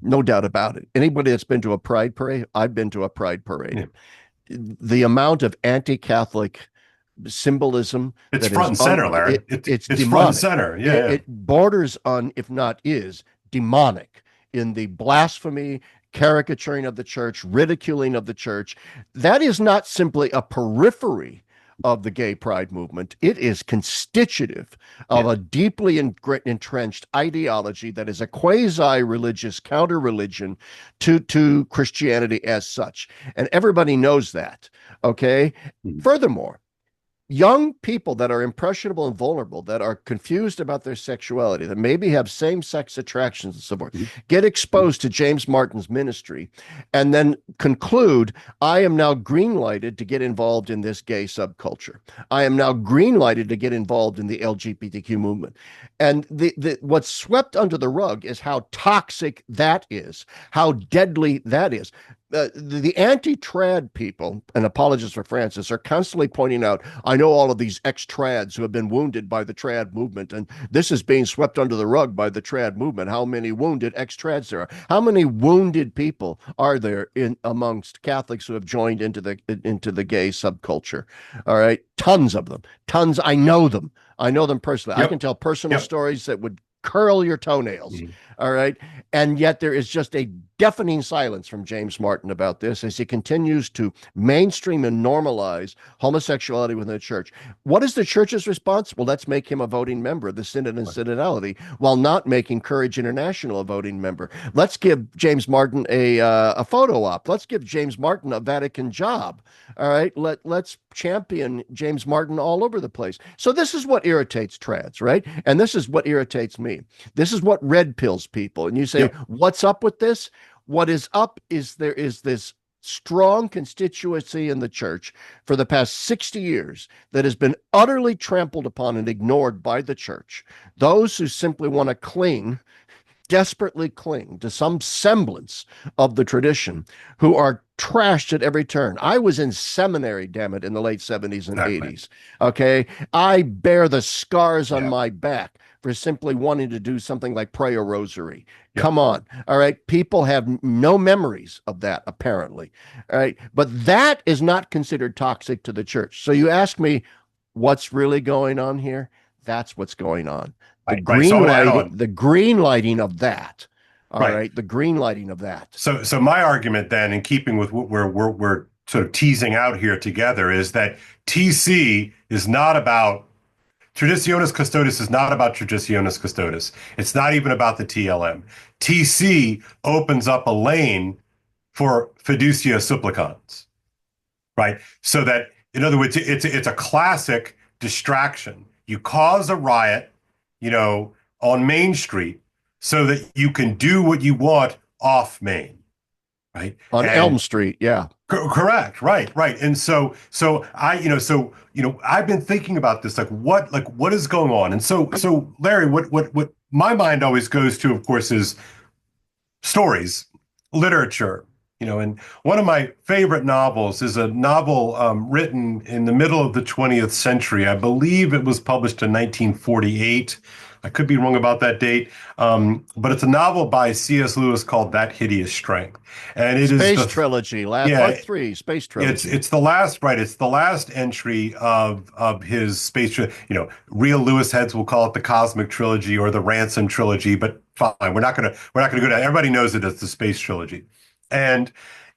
No doubt about it. Anybody that's been to a pride parade, I've been to a pride parade. Yeah. The amount of anti-Catholic symbolism It's that front is and center, Larry. it's It's front and demonic. center. Yeah. It Yeah. borders on, if not is, demonic in the blasphemy, caricaturing of the church, ridiculing of the church. That is not simply a periphery of the gay pride movement. It is constitutive of Yeah. a deeply entrenched ideology that is a quasi-religious counter-religion to Christianity as such. And everybody knows that. Okay. Mhm. Furthermore, young people that are impressionable and vulnerable, that are confused about their sexuality, that maybe have same-sex attractions and so forth, Mhm. get Mhm. exposed to James Martin's ministry and then conclude, I am now green-lighted to get involved in this gay subculture. I am now green-lighted to get involved in the LGBTQ movement. And what's swept under the rug is how toxic that is, how deadly that is. The anti-trad people and apologists for Francis are constantly pointing out, I know all of these ex-trads who have been wounded by the trad movement, and this is being swept under the rug by the trad movement. How many wounded ex-trads there are? How many wounded people are there in amongst Catholics who have joined into the gay subculture? All right, tons of them, tons. I know them. I know them personally. I can Yep. tell personal Yep. stories that would curl your toenails. Mhm. All right. And yet there is just a deafening silence from James Martin about this as he continues to mainstream and normalize homosexuality within the church. What is the church's response? Well, let's make him a voting member of the Synod and Synodality while not making Courage International a voting member. Let's give James Martin a photo op. Let's give James Martin a Vatican job. All right. Let's champion James Martin all over the place. So this is what irritates trads, right? And this is what irritates me. This is what red pills people. And you say, Yep. what's up with this? What is up is there is this strong constituency in the church for the past 60 years that has been utterly trampled upon and ignored by the church. Those who simply want to desperately cling to some semblance of the tradition, who are trashed at every turn. I was in seminary, damn it, in the late 70s and Exactly. 80s. Okay. I bear the scars on Yeah. my back for simply wanting to do something like pray a rosary. Yep. Come on. All right. People have no memories of that, apparently. All right. But that is not considered toxic to the church. So you ask me, what's really going on here? That's what's going on. Right. Right. So I'm going to add on. The green lighting of that. All Right. right. The green lighting of that. So my argument then, in keeping with what we're sort of teasing out here together, is that TC is not about Traditionis Custodes is not about Traditionis Custodes. It's not even about the TLM. TC opens up a lane for fiducia supplicans, right? So that, in other words, it's a classic distraction. You cause a riot, you know, on Main Street so that you can do what you want off Main, right? On Elm And Street, yeah. correct, right. And I've been thinking about this, like what is going on? And so Larry, what my mind always goes to, of course, is stories, literature, and one of my favorite novels is a novel written in the middle of the 20th century. I believe it was published in 1948. I could be wrong about that date, but it's a novel by C.S. Lewis called That Hideous Strength. And it is Space the, Trilogy, last yeah, part three, Space it's Trilogy. it's the last, right. It's the last entry of his real Lewis heads will call it the Cosmic Trilogy or the Ransom Trilogy, but fine, we're not gonna go down. Everybody knows it as the Space Trilogy. And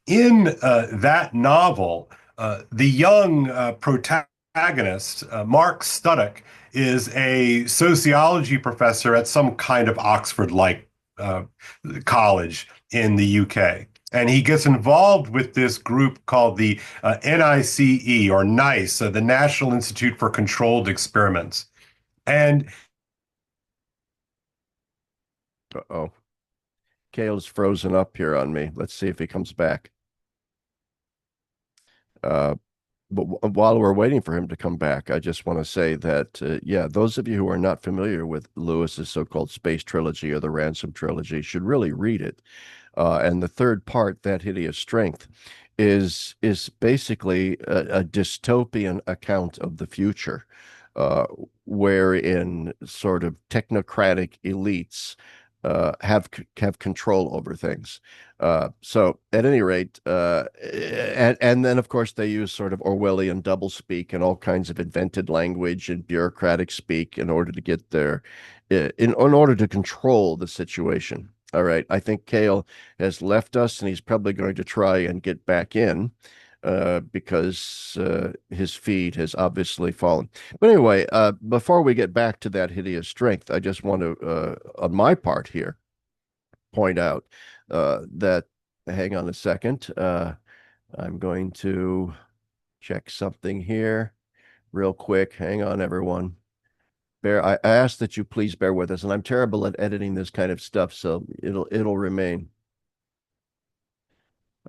in that novel, the young protagonist, Mark Studdock, is a sociology professor at some kind of Oxford-like uh, college in the UK. And he gets involved with this group called the NICE or NICE, the National Institute for Controlled Experiments. And Uh-oh. Kale's frozen up here on me. Let's see if he comes back. Uh, but while we're waiting for him to come back, I just want to say that, yeah, those of you who are not familiar with Lewis's so-called Space Trilogy or the Ransom Trilogy should really read it. And the third part, That Hideous Strength, is basically a dystopian account of the future, uh, wherein sort of technocratic elites have control over things. So at any rate, and then of course they use sort of Orwellian doublespeak and all kinds of invented language and bureaucratic speak in order to get their in order to control the situation. All right. I think Kale has left us and he's probably going to try and get back in because his feed has obviously fallen. But anyway, before we get back to That Hideous Strength, I just want to, on my part here, point out that, hang on a second, I'm going to check something here real quick. Hang on, everyone. I ask that you please bear with us, and I'm terrible at editing this kind of stuff, so it'll remain.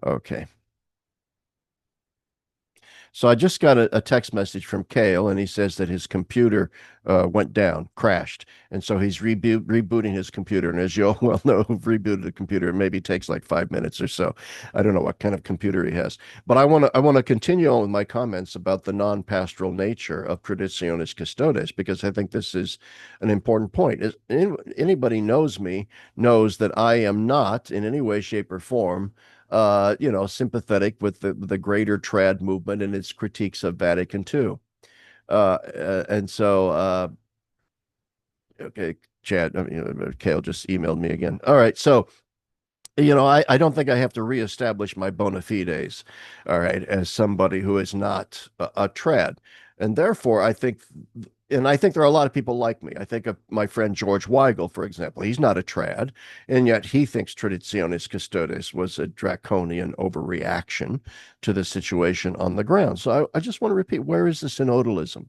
Okay. So I just got a text message from Kale, and he says that his computer went down, crashed, and so he's rebooting his computer. And as you all well know, who've rebooted a computer, it maybe takes like 5 minutes or so. I don't know what kind of computer he has, but I want to continue on with my comments about the non-pastoral nature of Traditionis Custodes because I think this is an important point. Anybody knows me knows that I am not in any way, shape, or form sympathetic with the greater trad movement and its critiques of Vatican II. And so, okay, Chad, Kale just emailed me again. All right, so I don't think I have to reestablish my bona fides, all right, as somebody who is not a trad. And therefore, I think there are a lot of people like me. I think of my friend George Weigel, for example. He's not a trad, and yet he thinks Traditionis Custodes was a draconian overreaction to the situation on the ground. So I just want to repeat, where is the synodalism?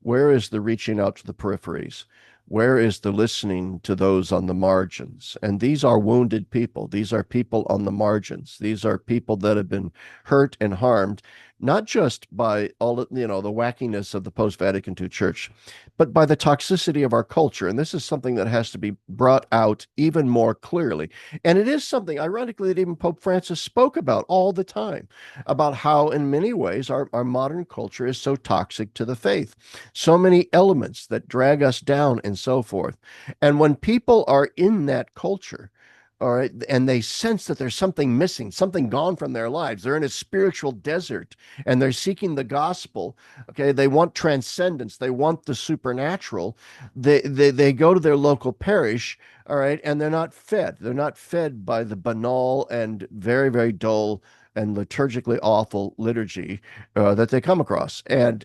Where is the reaching out to the peripheries? Where is the listening to those on the margins? And these are wounded people. These are people on the margins. These are people that have been hurt and harmed, not just by all the wackiness of the post-Vatican II church, but by the toxicity of our culture. And this is something that has to be brought out even more clearly. And it is something, ironically, that even Pope Francis spoke about all the time, about how, in many ways, our modern culture is so toxic to the faith, so many elements that drag us down and so forth. And when people are in that culture, all right, and they sense that there's something missing, something gone from their lives, they're in a spiritual desert and they're seeking the gospel. Okay, they want transcendence, they want the supernatural. They go to their local parish, all right, and they're not fed. They're not fed by the banal and very, very dull and liturgically awful liturgy that they come across, and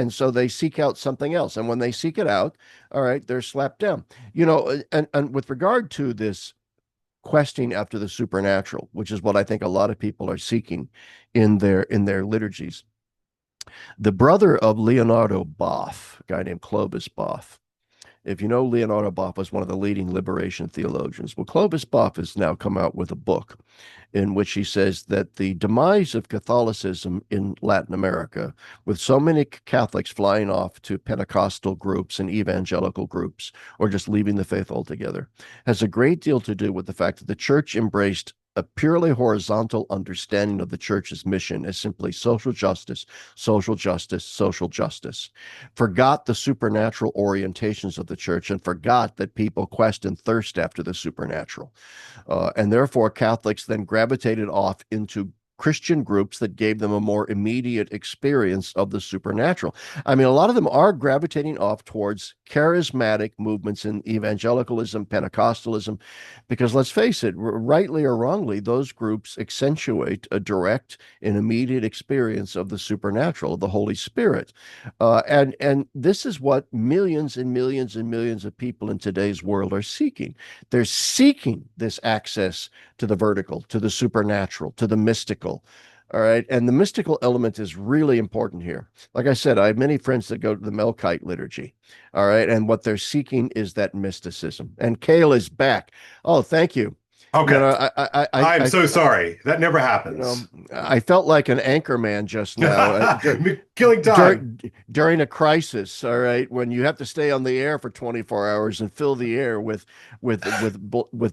so they seek out something else. And when they seek it out, all right, they're slapped down. And with regard to this questing after the supernatural, which is what I think a lot of people are seeking in their liturgies. The brother of Leonardo Boff, a guy named Clovis Boff, If you know, Leonardo Boff was one of the leading liberation theologians. Well, Clovis Boff has now come out with a book in which he says that the demise of Catholicism in Latin America, with so many Catholics flying off to Pentecostal groups and evangelical groups, or just leaving the faith altogether, has a great deal to do with the fact that the church embraced a purely horizontal understanding of the church's mission as simply social justice, social justice, social justice. Forgot the supernatural orientations of the church and forgot that people quest and thirst after the supernatural. And therefore, Catholics then gravitated off into Christian groups that gave them a more immediate experience of the supernatural. I mean, a lot of them are gravitating off towards charismatic movements in evangelicalism, Pentecostalism, because let's face it, rightly or wrongly, those groups accentuate a direct and immediate experience of the supernatural, of the Holy Spirit. And this is what millions and millions and millions of people in today's world are seeking. They're seeking this access to the vertical, to the supernatural, to the mystical. All right. And the mystical element is really important here. Like I said, I have many friends that go to the Melkite liturgy. All right. And what they're seeking is that mysticism. And Kale is back. Oh, thank you. You Okay. know, I'm so sorry. That never you know, happens. I felt like an anchor man just now. Killing time. During a crisis, all right, when you have to stay on the air for 24 hours and fill the air with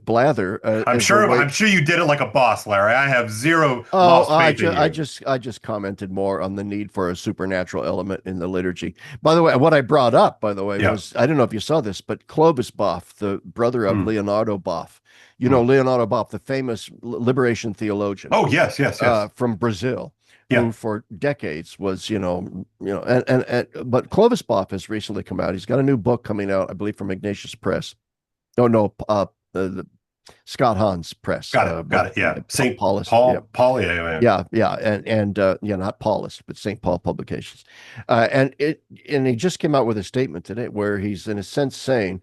blather as a way. I'm sure you did it like a boss, Larry. I have zero Oh, lost faith in you. I just commented more on the need for a supernatural element in the liturgy. By the way, what I brought up, by the way, Yeah. was I don't know if you saw this, but Clovis Boff, the brother of Mm, Leonardo Boff, you know mm. Leonardo Boff, the famous liberation theologian Oh, yes, yes, yes. from Brazil, Yeah. who for decades was, but Clovis Boff has recently come out. He's got a new book coming out, I believe, from Ignatius Press. Oh no, the Scott Hahn's Press, Got it. Got it. Yeah. St. Paulus, yeah, Paul. Yeah, yeah, yeah. yeah, and yeah, not Paulus, but St. Paul Publications, and he just came out with a statement today where he's in a sense saying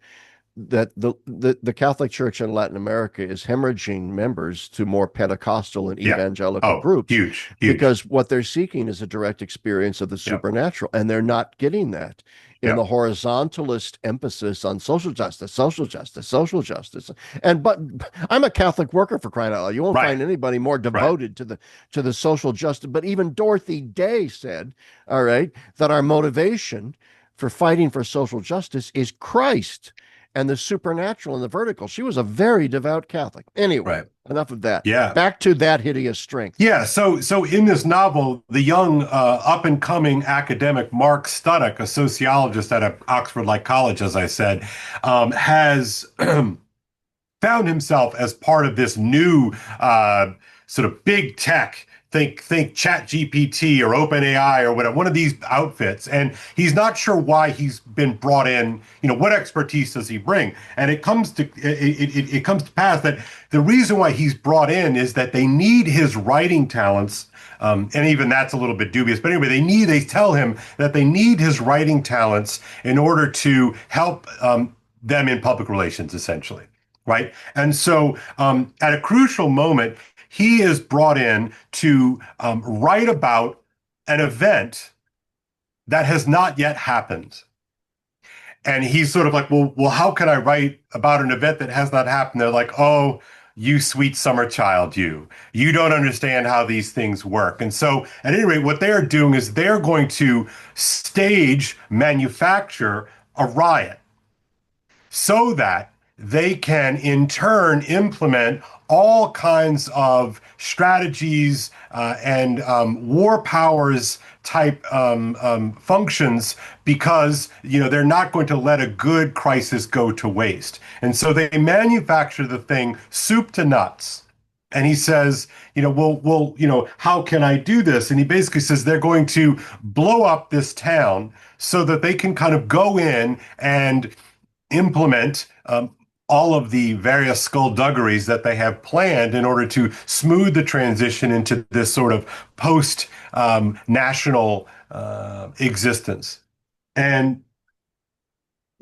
that the Catholic Church in Latin America is hemorrhaging members to more Pentecostal and Yeah. evangelical Oh, groups huge, huge. because what they're seeking is a direct experience of the Yeah. supernatural, and they're not getting that in Yeah. the horizontalist emphasis on social justice, social justice, social justice. And but I'm a Catholic worker, for crying out loud. You won't Right. find anybody more Right. devoted to the social justice. But even Dorothy Day said, all right, that our motivation for fighting for social justice is Christ and the supernatural and the vertical. She was a very devout Catholic. Anyway, Right. enough of that. Yeah. Back to that hideous strength. Yeah, so in this novel, the young up and coming academic Mark Studdock, a sociologist at Oxford-like college, as I said, has found himself as part of this new sort of big tech. Think Chat GPT or OpenAI or whatever, one of these outfits. And he's not sure why he's been brought in, what expertise does he bring? And it comes to pass that the reason why he's brought in is that they need his writing talents. And even that's a little bit dubious. But anyway, they tell him that they need his writing talents in order to help them in public relations, essentially. Right. And so at a crucial moment, he is brought in to write about an event that has not yet happened. And he's sort of like, well, how can I write about an event that has not happened? They're like, oh, you sweet summer child, you don't understand how these things work. And so at any rate, what they're doing is they're going to manufacture a riot so that they can in turn implement all kinds of strategies and war powers type functions because they're not going to let a good crisis go to waste. And so they manufacture the thing soup to nuts. And he says, how can I do this? And he basically says they're going to blow up this town so that they can kind of go in and implement all of the various skullduggeries that they have planned in order to smooth the transition into this sort of post national existence. And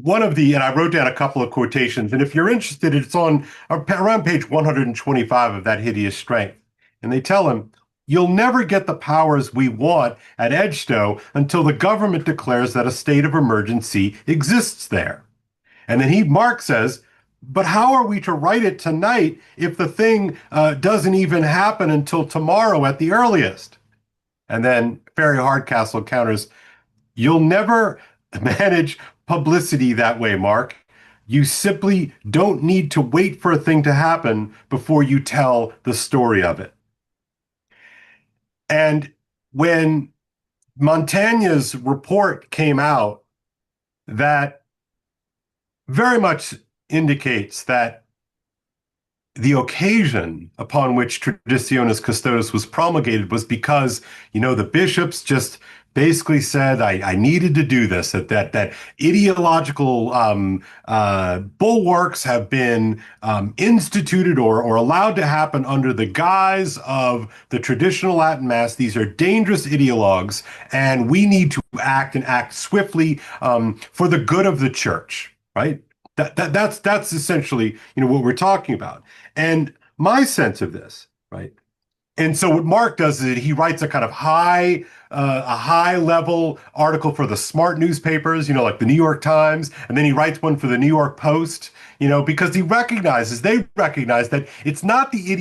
and I wrote down a couple of quotations, and if you're interested, it's on around page 125 of That Hideous Strength. And they tell him, you'll never get the powers we want at Edgestow until the government declares that a state of emergency exists there. And then Mark says, but how are we to write it tonight if the thing doesn't even happen until tomorrow at the earliest? And then Barry Hardcastle counters, you'll never manage publicity that way, Mark. You simply don't need to wait for a thing to happen before you tell the story of it. And when Montagna's report came out, that very much indicates that the occasion upon which Traditionis Custodes was promulgated was because, the bishops just basically said, I needed to do this, that ideological bulwarks have been instituted or allowed to happen under the guise of the traditional Latin Mass. These are dangerous ideologues, and we need to act and act swiftly for the good of the church, right? That's essentially, what we're talking about. And my sense of this, right? And so what Mark does is he writes a high level article for the smart newspapers, like the New York Times, and then he writes one for the New York Post, because they recognize that it's not the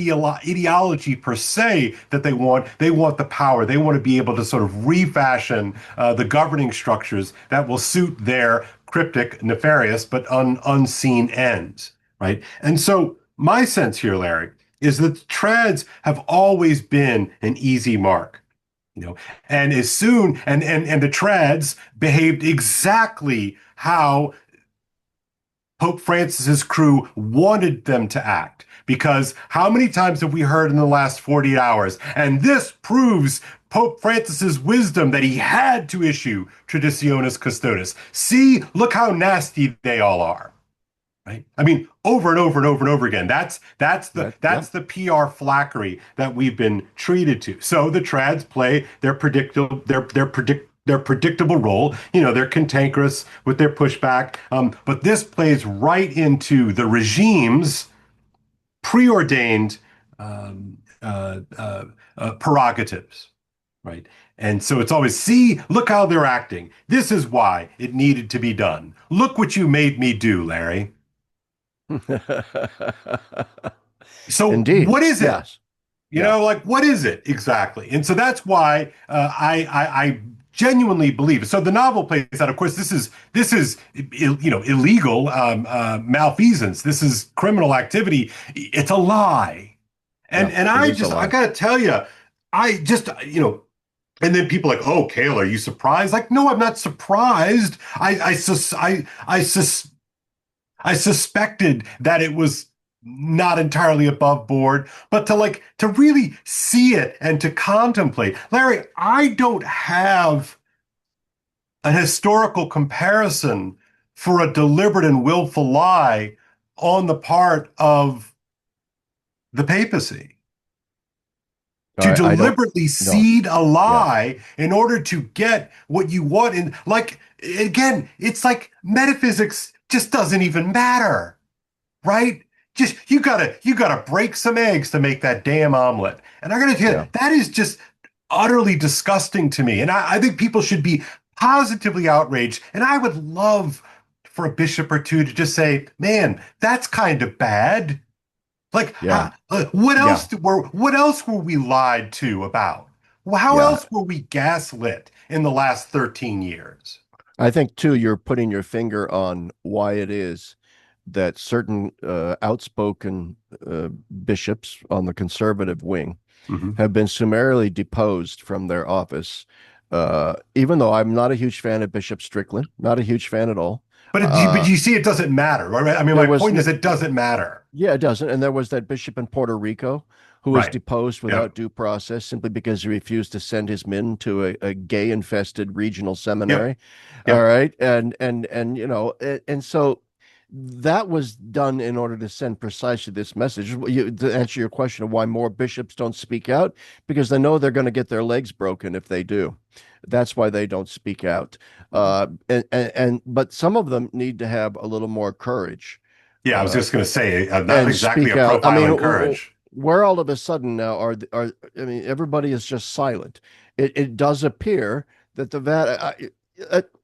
ideology per se that they want. They want the power. They want to be able to sort of refashion the governing structures that will suit their cryptic, nefarious, but unseen ends, right? And so my sense here, Larry, is that the trads have always been an easy mark, you know, and as soon and the trads behaved exactly how Pope Francis's crew wanted them to act. Because how many times have we heard in the last 48 hours? And this proves Pope Francis's wisdom that he had to issue Traditionis Custodes. See, look how nasty they all are. Right? I mean, over and over and over and over again. That's Yeah. the PR flackery that we've been treated to. So the trads play their predictable role. They're cantankerous with their pushback. But this plays right into the regime's preordained prerogatives, right? And so it's always, see, look how they're acting. This is why it needed to be done. Look what you made me do, Larry. So Indeed. what is it? Yes. Yeah. Like what is it exactly? And so that's why I genuinely believe it. So the novel plays out. Of course, this is illegal malfeasance. This is criminal activity. It's a lie. And Yeah. and It I is a just I lie. gotta tell you, I just And then people are like, oh, Kale, are you surprised? Like, no, I'm not surprised. I suspected that it was not entirely above board, but to really see it and to contemplate. Larry, I don't have an historical comparison for a deliberate and willful lie on the part of the papacy. To I don't deliberately know. seed a Yeah. lie in order to get what you want. And again, it's like metaphysics just doesn't even matter, right? Just you gotta break some eggs to make that damn omelet. And I gotta tell you, Yeah. that is just utterly disgusting to me. And I think people should be positively outraged. And I would love for a bishop or two to just say, man, that's kind of bad. Like, Yeah. Yeah. what else were we lied to about? Well, how Yeah. else were we gaslit in the last 13 years? I think too, you're putting your finger on why it is that certain outspoken bishops on the conservative wing Mhm. have been summarily deposed from their office. Even though I'm not a huge fan of Bishop Strickland, not a huge fan at all. But Uh, you see, it doesn't matter, right? I mean, there my was, point is, it doesn't matter, yeah, it doesn't. And there was that bishop in Puerto Rico who was right? deposed Yep, without due process simply because he refused to send his men to a gay-infested regional yep, seminary. All yep, right, and and so that was done in order to send precisely this message. To answer your question of why more bishops don't speak out, because they know they're going to get their legs broken if they do. That's why they don't speak out. But some of them need to have a little more courage yeah. I was uh, just going to say, not and exactly speak a out. I mean, profiling courage. where all of a sudden now I mean, everybody is just silent. It does appear that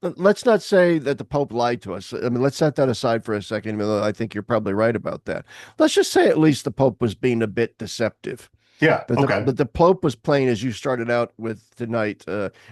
let's not say that the Pope lied to us. I mean, let's set that aside for a second, even though I think you're probably right about that. Let's just say at least the Pope was being a bit deceptive. Yeah. That the Okay. that the Pope was playing, as you started out with tonight,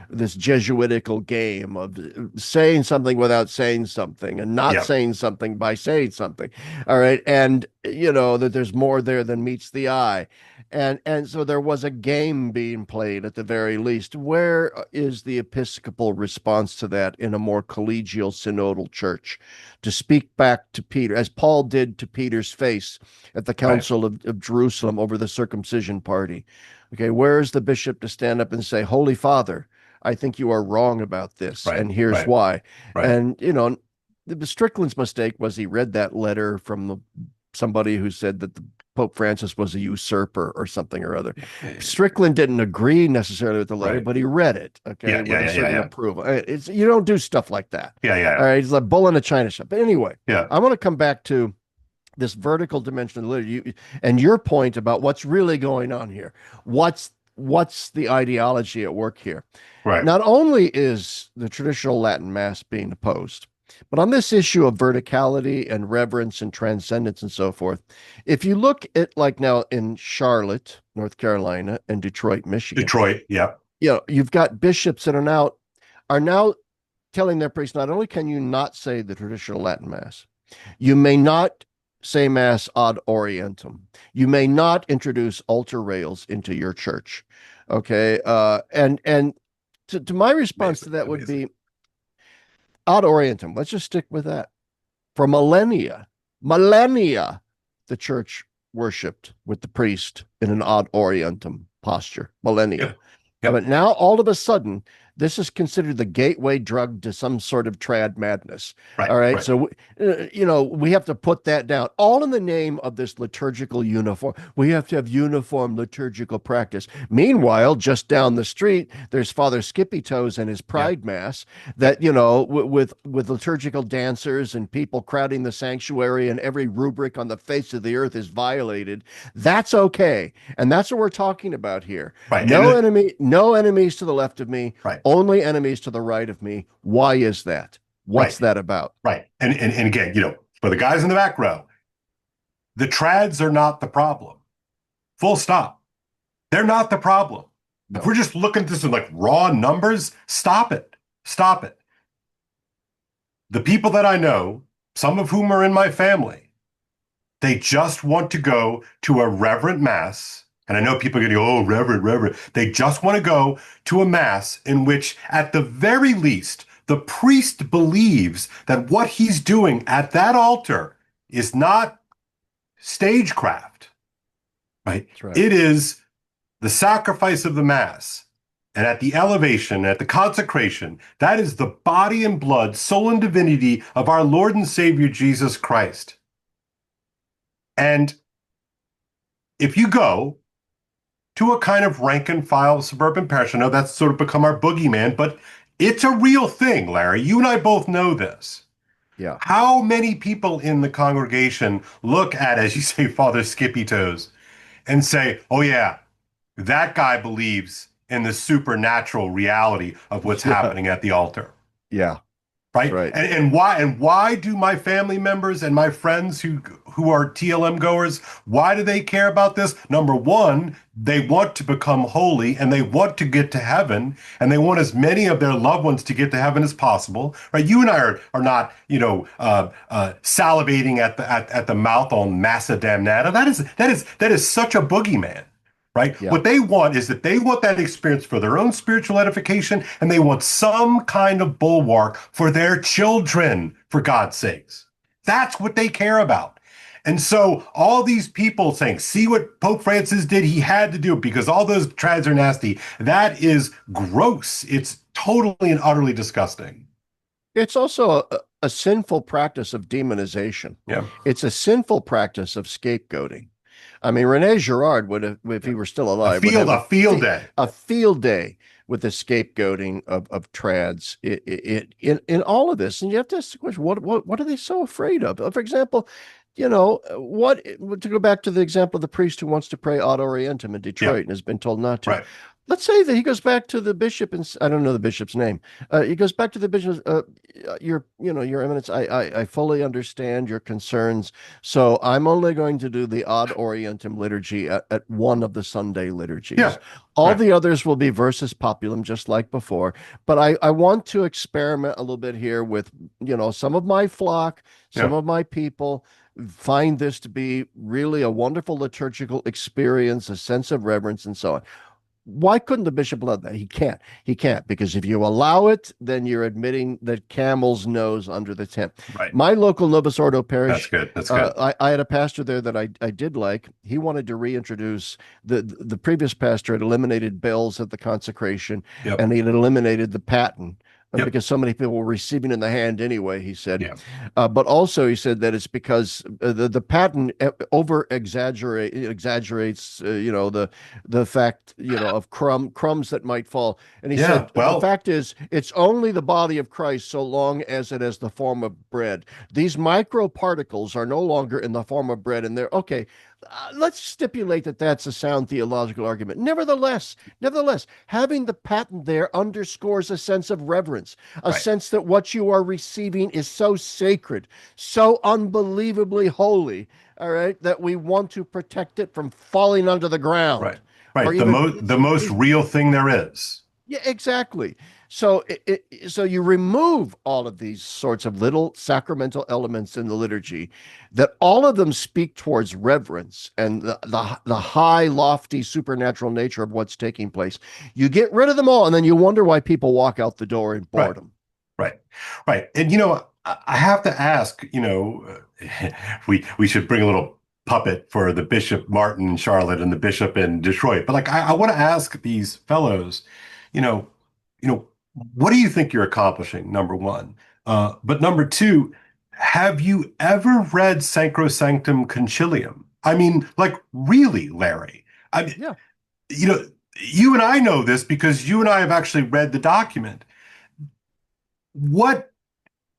this Jesuitical game of saying something without saying something and not Yeah. saying something by saying something. All right, and that there's more there than meets the eye, and so there was a game being played at the very least. Where is the Episcopal response to that in a more collegial synodal church? To speak back to Peter, as Paul did to Peter's face at the Right. Council of Jerusalem over the circumcision party. Okay, where is the bishop to stand up and say, Holy Father, I think you are wrong about this, Right. and here's Right. why. Right. And, the Strickland's mistake was he read that letter from somebody who said that the Pope Francis was a usurper or something or other. Strickland didn't agree necessarily with the letter, Right. but he read it, okay, Yeah. with Yeah. a Yeah. Yeah. certain Yeah. approval. You don't do stuff like that. Yeah. All Yeah. right, it's like bull in a china shop. But anyway, Yeah. I want to come back to this vertical dimension of the liturgy and your point about what's really going on here. What's the ideology at work here? Right. Not only is the traditional Latin Mass being opposed, but on this issue of verticality and reverence and transcendence and so forth, if you look at like now in Charlotte, North Carolina, and Detroit, Michigan, Detroit. Yeah. you've got bishops that are now telling their priests not only can you not say the traditional Latin Mass, you may not say Mass ad orientem. You may not introduce altar rails into your church. Okay. And to my response to Amazing. that would Amazing. be ad orientem. Let's just stick with that. For millennia, the church worshipped with the priest in an ad orientem posture. Millennia. Yep. Yep. But now all of a sudden, this is considered the gateway drug to some sort of trad madness. Right. All right. Right. So, we have to put that down, all in the name of this liturgical uniform. We have to have uniform liturgical practice. Meanwhile, just down the street, there's Father Skippy Toes and his Yep. Pride Mass that, Yep. with liturgical dancers and people crowding the sanctuary and every rubric on the face of the earth is violated. That's okay. And that's what we're talking about here. Right. And No enemies to the left of me, right. only enemies to the right of me. Why is that? What's Right. that about? Right. And again, for the guys in the back row, the trads are not the problem. Full stop. They're not the problem. If No. we're just looking at this in like raw numbers, stop it. Stop it. The people that I know, some of whom are in my family, they just want to go to a reverent mass. And I know people are going to go, oh, reverend, reverend. They just want to go to a mass in which, at the very least, the priest believes that what he's doing at that altar is not stagecraft, right? That's right. It is the sacrifice of the mass. And at the elevation, at the consecration, that is the body and blood, soul and divinity of our Lord and Savior Jesus Christ. And if you go to a kind of rank and file suburban parish, I know that's sort of become our boogeyman, but it's a real thing, Larry. You and I both know this. Yeah. How many people in the congregation look at, as you say, Father Skippy Toes, and say, oh, yeah, that guy believes in the supernatural reality of what's Yeah. happening at the altar? Yeah. That's Right. right. And why do my family members and my friends who are TLM goers, why do they care about this? Number one, they want to become holy and they want to get to heaven and they want as many of their loved ones to get to heaven as possible. Right. You and I are not, salivating at the mouth on massa damnata. That is such a boogeyman. Right? Yeah. What they want is that they want that experience for their own spiritual edification, and they want some kind of bulwark for their children, for God's sakes. That's what they care about. And so all these people saying, see what Pope Francis did, he had to do it because all those trads are nasty. That is gross. It's totally and utterly disgusting. It's also a sinful practice of demonization. Yeah. It's a sinful practice of scapegoating. I mean, Rene Girard would have, if he were still A alive, would field, have a field day. a field day with the scapegoating of trads in all of this. And you have to ask the question, what are they so afraid of? For example, what to go back to the example of the priest who wants to pray ad orientem in Yeah. Detroit and has been told not to. Right. let's say that he goes back to the bishop, and I don't know the bishop's name. He goes back to the bishop. Your eminence. I fully understand your concerns. So I'm only going to do the ad orientem liturgy at one of the Sunday liturgies. Yeah, All right. the others will be versus populum, just like before. But I want to experiment a little bit here with, some of my flock, some Yeah, of my people find this to be really a wonderful liturgical experience, a sense of reverence, and so on. Why couldn't the bishop allow that? He can't. He can't, because if you allow it, then you're admitting that camel's nose under the tent. right. My local Novus Ordo That's parish, good. That's good. I had a pastor there that I did like. He wanted to reintroduce the previous pastor had eliminated bells at the consecration, Yep. and he had eliminated the paten. Yep. Because so many people were receiving in the hand anyway, he said. Yeah. But also, he said that it's because the paten over exaggerates, the fact, of crumbs that might fall. And he Yeah. said, the Well, fact is, it's only the body of Christ so long as it has the form of bread. These microparticles are no longer in the form of bread, and they're okay. Let's stipulate that that's a sound theological argument. Nevertheless, having the patent there underscores a sense of reverence, a right. sense that what you are receiving is so sacred, so unbelievably holy, all right, that we want to protect it from falling onto the ground Right. or Right. The even most the most real thing there is. yeah, exactly. So you remove all of these sorts of little sacramental elements in the liturgy that all of them speak towards reverence and the high, lofty, supernatural nature of what's taking place. You get rid of them all, and then you wonder why people walk out the door in Right. boredom. Right. Right. And I have to ask, we should bring a little puppet for the Bishop Martin in Charlotte and the Bishop in Detroit. But like I want to ask these fellows, you know, what do you think you're accomplishing, number one? But number two, have you ever read Sacrosanctum Concilium? I mean, like really, Larry. I mean, Yeah, you know, you and I know this because you and I have actually read the document. What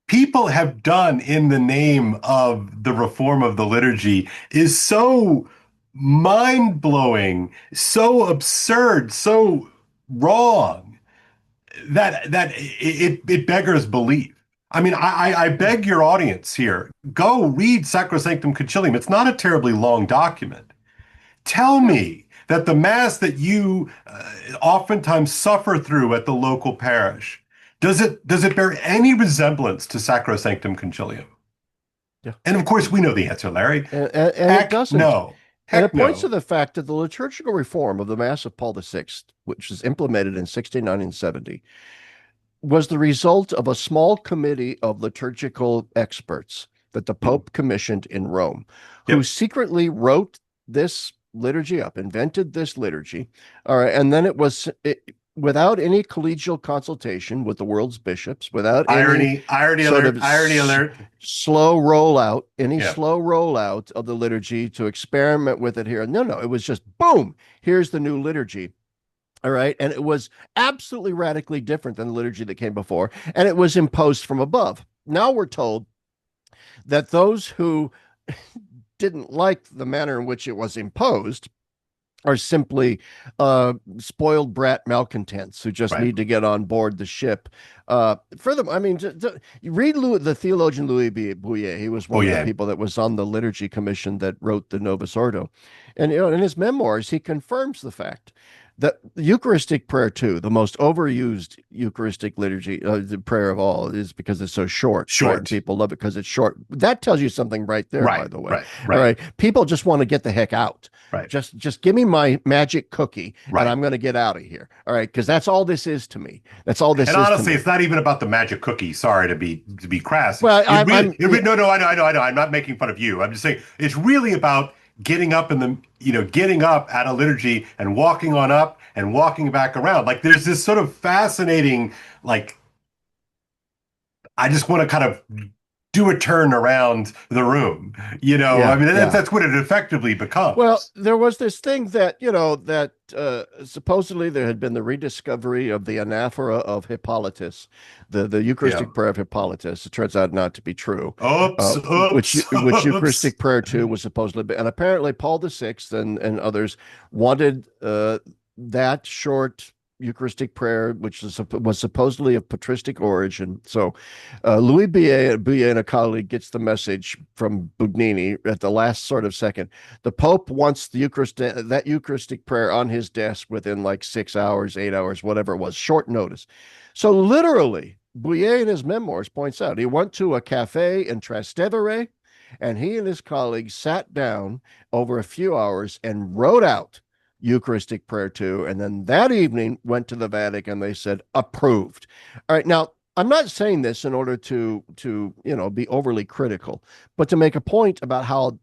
people have done in the name of the reform of the liturgy is so mind-blowing, so absurd, so wrong that it beggars belief. I mean, I beg your audience here, go read Sacrosanctum Concilium. It's not a terribly long document. Tell yeah. me that the mass that you oftentimes suffer through at the local parish, does it bear any resemblance to Sacrosanctum Concilium? Yeah. And of course, we know the answer, Larry. And it Heck doesn't. no. And it Heck points to no. the fact that the liturgical reform of the Mass of Paul VI, which was implemented in 69 and 70, was the result of a small committee of liturgical experts that the Hmm. Pope commissioned in Rome, who Yep. secretly wrote this liturgy up, invented this liturgy. All right. And then without any collegial consultation with the world's bishops, without any Irony sort alert. of Irony alert. any Yeah. slow rollout of the liturgy to experiment with it here. No, it was just boom, here's the new liturgy. All right. And it was absolutely radically different than the liturgy that came before. And it was imposed from above. Now we're told that those who didn't like the manner in which it was imposed are simply spoiled brat malcontents who just Right. need to get on board the ship. Furthermore, I mean, you read the theologian Louis Bouillet. He was Oh one of the yeah. people that was on the liturgy commission that wrote the Novus Ordo, and in his memoirs he confirms the fact that the Eucharistic prayer too, the most overused Eucharistic liturgy, the prayer of all, is because it's so short, right? And Short. people love it because it's short. That tells you something right there, by Right. the way. Right. All Right. right, people just want to get the heck out. Right. Just give me my magic cookie and Right. I'm going to get out of here. All right, because that's all this is to me. That's all this And is to honestly, me. it's not even about the magic cookie. Sorry to be crass. Well, I'm yeah, No, no, I know. I'm not making fun of you. I'm just saying it's really about getting up getting up at a liturgy and walking on up and walking back around. Like there's this sort of fascinating, like I just want to kind of do a turn around the room. I yeah, mean, yeah. that's what it effectively Well, becomes. there was this thing that, that supposedly there had been the rediscovery of the anaphora of Hippolytus, the Yeah. Eucharistic prayer of Hippolytus. It turns out not to be true. Oops, oops, Which oops. Eucharistic prayer too was supposedly, and apparently Paul VI and others wanted that short Eucharistic prayer, which was supposedly of patristic origin. So Louis Bouillet and a colleague gets the message from Bugnini at the last sort of second. The Pope wants that Eucharistic prayer on his desk within like 6 hours, 8 hours, whatever it was, short notice. So literally, Bouillet in his memoirs points out he went to a cafe in Trastevere, and he and his colleagues sat down over a few hours and wrote out Eucharistic prayer too. And then that evening went to the Vatican. They said approved. All right. Now, I'm not saying this in order to be overly critical, but to make a point about how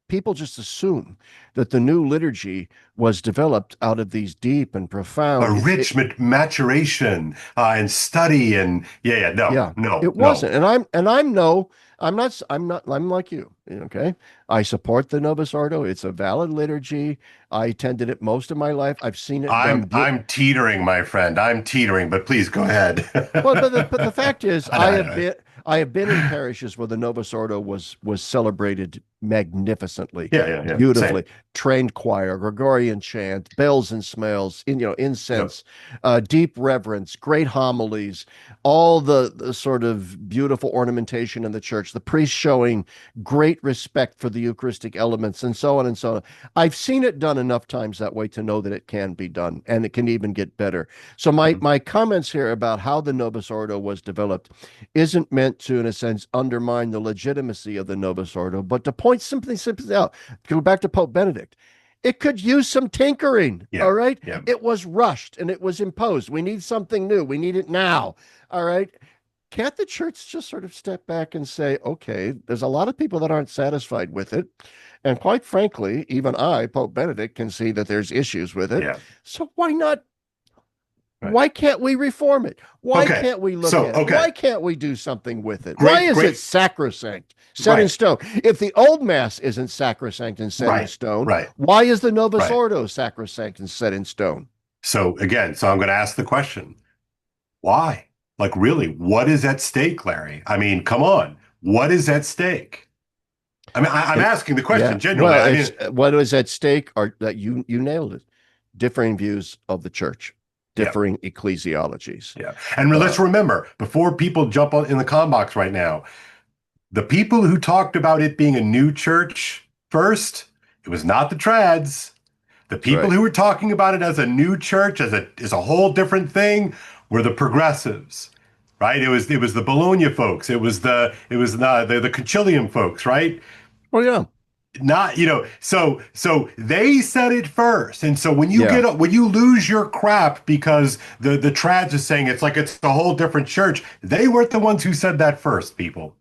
people just assume that the new liturgy was developed out of these deep and A profound. rich maturation and study and no, Yeah, no, it no. wasn't. I'm like you. Okay. I support the Novus Ordo. It's a valid liturgy. I attended it most of my life. I've seen it done. I'm teetering, my friend. I'm teetering, but please go ahead. Well, but the fact is, I know, I know. I have been in parishes where the Novus Ordo was celebrated magnificently, Yeah, yeah, yeah. Same. beautifully. Trained choir, Gregorian chant, bells and smells, Yep. incense, deep reverence, great homilies, all the sort of beautiful ornamentation in the church, the priest showing great respect for the Eucharistic elements, and so on and so on. I've seen it done enough times that way to know that it can be done, and it can even get better. So my comments here about how the Novus Ordo was developed isn't meant to, in a sense, undermine the legitimacy of the Novus Ordo, but to point simply out. Go back to Pope Benedict. It could use some tinkering. Yeah, All right. yeah. It was rushed and it was imposed. We need something new. We need it now. All right. Can't the church just sort of step back and say, okay, there's a lot of people that aren't satisfied with it. And quite frankly, even I, Pope Benedict, can see that there's issues with it. Yeah. So why not? Right. Why can't we reform it? Why Okay. can't we look So, at it? okay. Why can't we do something with it? Why Great, is it great. sacrosanct, set in Right. stone? If the old mass isn't sacrosanct and set in Right. stone, Right. why is the Novus Right. Ordo sacrosanct and set in stone? So again, so I'm going to ask the question, why? Like really, what is at stake, Larry? I mean, come on. What is at stake? I mean, I'm It, asking the question yeah. genuinely. Well, I it's mean, what is at stake are that you nailed it. Differing views of the church, yeah. differing ecclesiologies. Yeah. And Uh, let's remember, before people jump on in the com box right now, the people who talked about it being a new church first, it was not the trads. The that's people right. who were talking about it as a new church, as a whole different thing, were the progressives, right? It was the Bologna folks. It was the Concilium folks, right? Oh yeah, Not, so they said it first. And so yeah. when you lose your crap because the trads are saying it's a whole different church, they weren't the ones who said that first, people.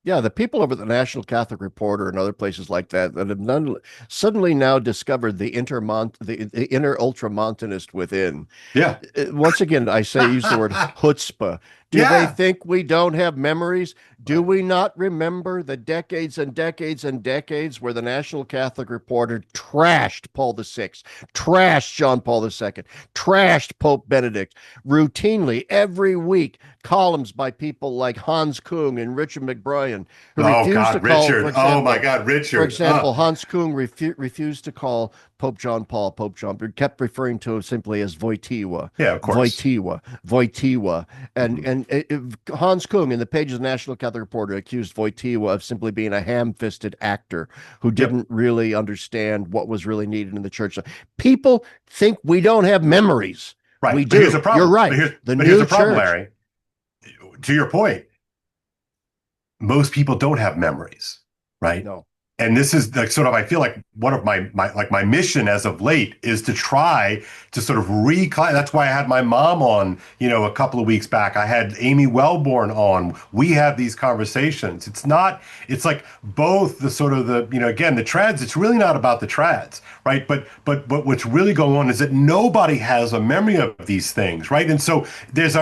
Yeah, the people over at the National Catholic Reporter and other plaplaces like that that have suddenly now discovered the inner ultramontanist within. Yeah. Once again, use the word chutzpah. Do they Yeah. think we don't have memories? Do Right. we not remember the decades and decades and decades where the National Catholic Reporter trashed Paul VI, trashed John Paul II, trashed Pope Benedict routinely every week? Columns by people like Hans Kung and Richard McBrien, who Oh refused to God, call, for Richard. Oh my example, God, Richard. Hans Kung refused to call Pope John Paul Pope John, but kept referring to him simply as Wojtyła, Yeah, of course. Wojtyła, Wojtyła. And Mhm. Hans Kung, in the pages of the National Catholic Reporter, accused Wojtyła of simply being a ham-fisted actor who Yep. didn't really understand what was really needed in the church. People think we don't have memories. Right. We But here's do. the You're problem. right. The But here's new the problem, church. Larry. To your point, most people don't have memories, right? No. And this is like sort of, I feel like one of my mission as of late is to try to sort of that's why I had my mom on, a couple of weeks back. I had Amy Wellborn on. We have these conversations. It's like both the sort of again, the trads, it's really not about the trads, right? But what's really going on is that nobody has a memory of these things, right? And so there's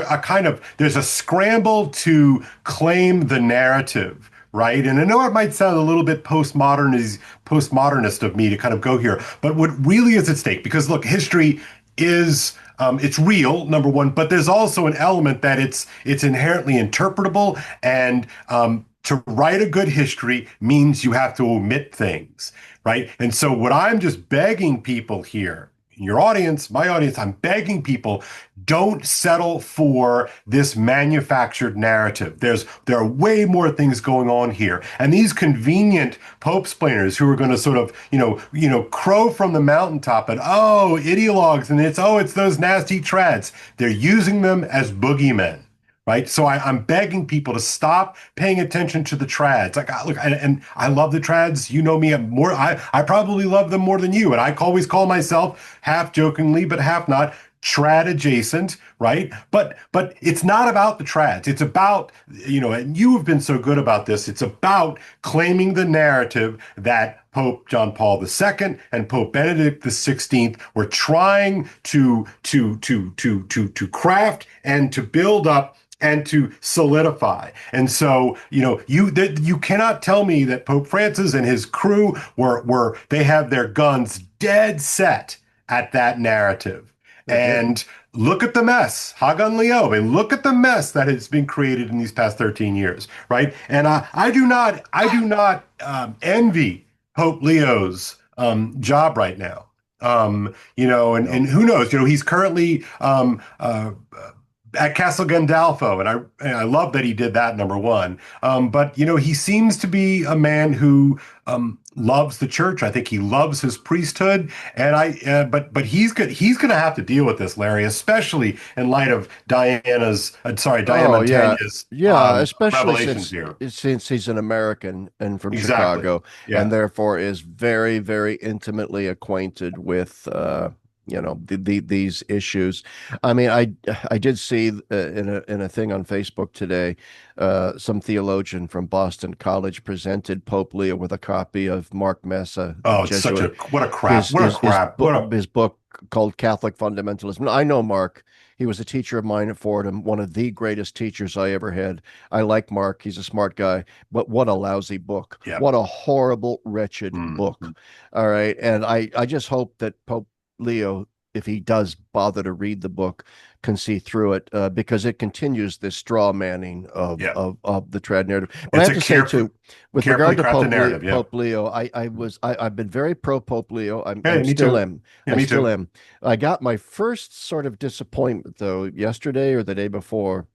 there's a scramble to claim the narrative, right? And I know it might sound a little bit postmodernist of me to kind of go here, but what really is at stake, because look, history is it's real, number one, but there's also an element that it's inherently interpretable, and to write a good history means you have to omit things, right? And so what I'm just begging people here, your audience, my audience, I'm begging people, don't settle for this manufactured narrative. There are way more things going on here. And these convenient Pope splainers who are going to sort of, crow from the mountaintop and, oh, ideologues, and it's those nasty trads. They're using them as boogeymen. Right. So I'm begging people to stop paying attention to the trads. Like, look, and I love the trads. You know me more. I probably love them more than you. And I always call myself half jokingly, but half not trad adjacent. Right. But it's not about the trads. It's about, and you have been so good about this. It's about claiming the narrative that Pope John Paul II and Pope Benedict XVI were trying to craft and to build up and to solidify. And so, you cannot tell me that Pope Francis and his crew were they have their guns dead set at that narrative. Okay. And look at the mess, Hagan Leo. And look at the mess that has been created in these past 13 years, right? And I do not envy Pope Leo's job right now. And No. who knows? He's currently at Castle Gandalfo, and I love that he did that, number one. But he seems to be a man who loves the church. I think he loves his priesthood, and but he's going to have to deal with this, Larry, especially in light of Diane Oh yeah, Montagna's yeah. Especially revelations here. since he's an American and from Exactly. Chicago, and Yeah. therefore is very, very intimately acquainted with these issues. I mean, I did see in a thing on Facebook today, some theologian from Boston College presented Pope Leo with a copy of Mark Messa, the Oh, it's such a Jesuit, what a crap. his What a his his crap. What book a his book called Catholic Fundamentalism. I know Mark. He was a teacher of mine at Fordham, one of the greatest teachers I ever had. I like Mark. He's a smart guy, but what a lousy book. yeah. What a horrible, wretched Mm. book. All right. And I just hope that Pope Leo, if he does bother to read the book, can see through it, because it continues this straw manning of, Yeah. of the trad narrative. But I It's have a to say too, with carefully regard to crafted narrative. Yeah. Pope Leo, I've been very pro Pope Leo. Hey, I'm me still too. am. Yeah, I me still too. am. I got my first sort of disappointment though yesterday or the day before,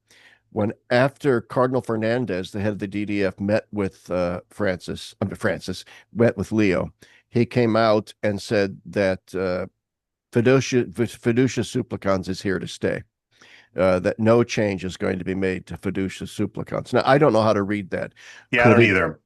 when after Cardinal Fernandez, the head of the DDF, met with Francis met with Leo, he came out and said that fiducia supplicans is here to stay. That no change is going to be made to fiducia supplicans. Now, I don't know how to read that. Yeah, I Could don't it either.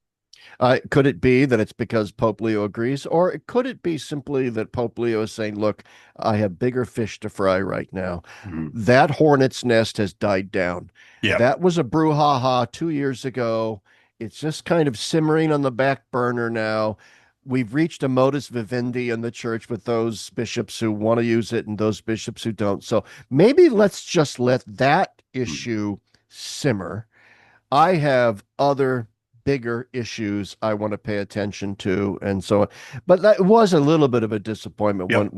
could it be that it's because Pope Leo agrees, or could it be simply that Pope Leo is saying, "Look, I have bigger fish to fry right now. Mhm. That hornet's nest has died down. Yeah. That was a brouhaha 2 years ago. It's just kind of simmering on the back burner now. We've reached a modus vivendi in the church with those bishops who want to use it and those bishops who don't. So maybe let's just let that Mm. issue simmer. I have other bigger issues I want to pay attention to, and so on. But that was a little bit of a disappointment Yep.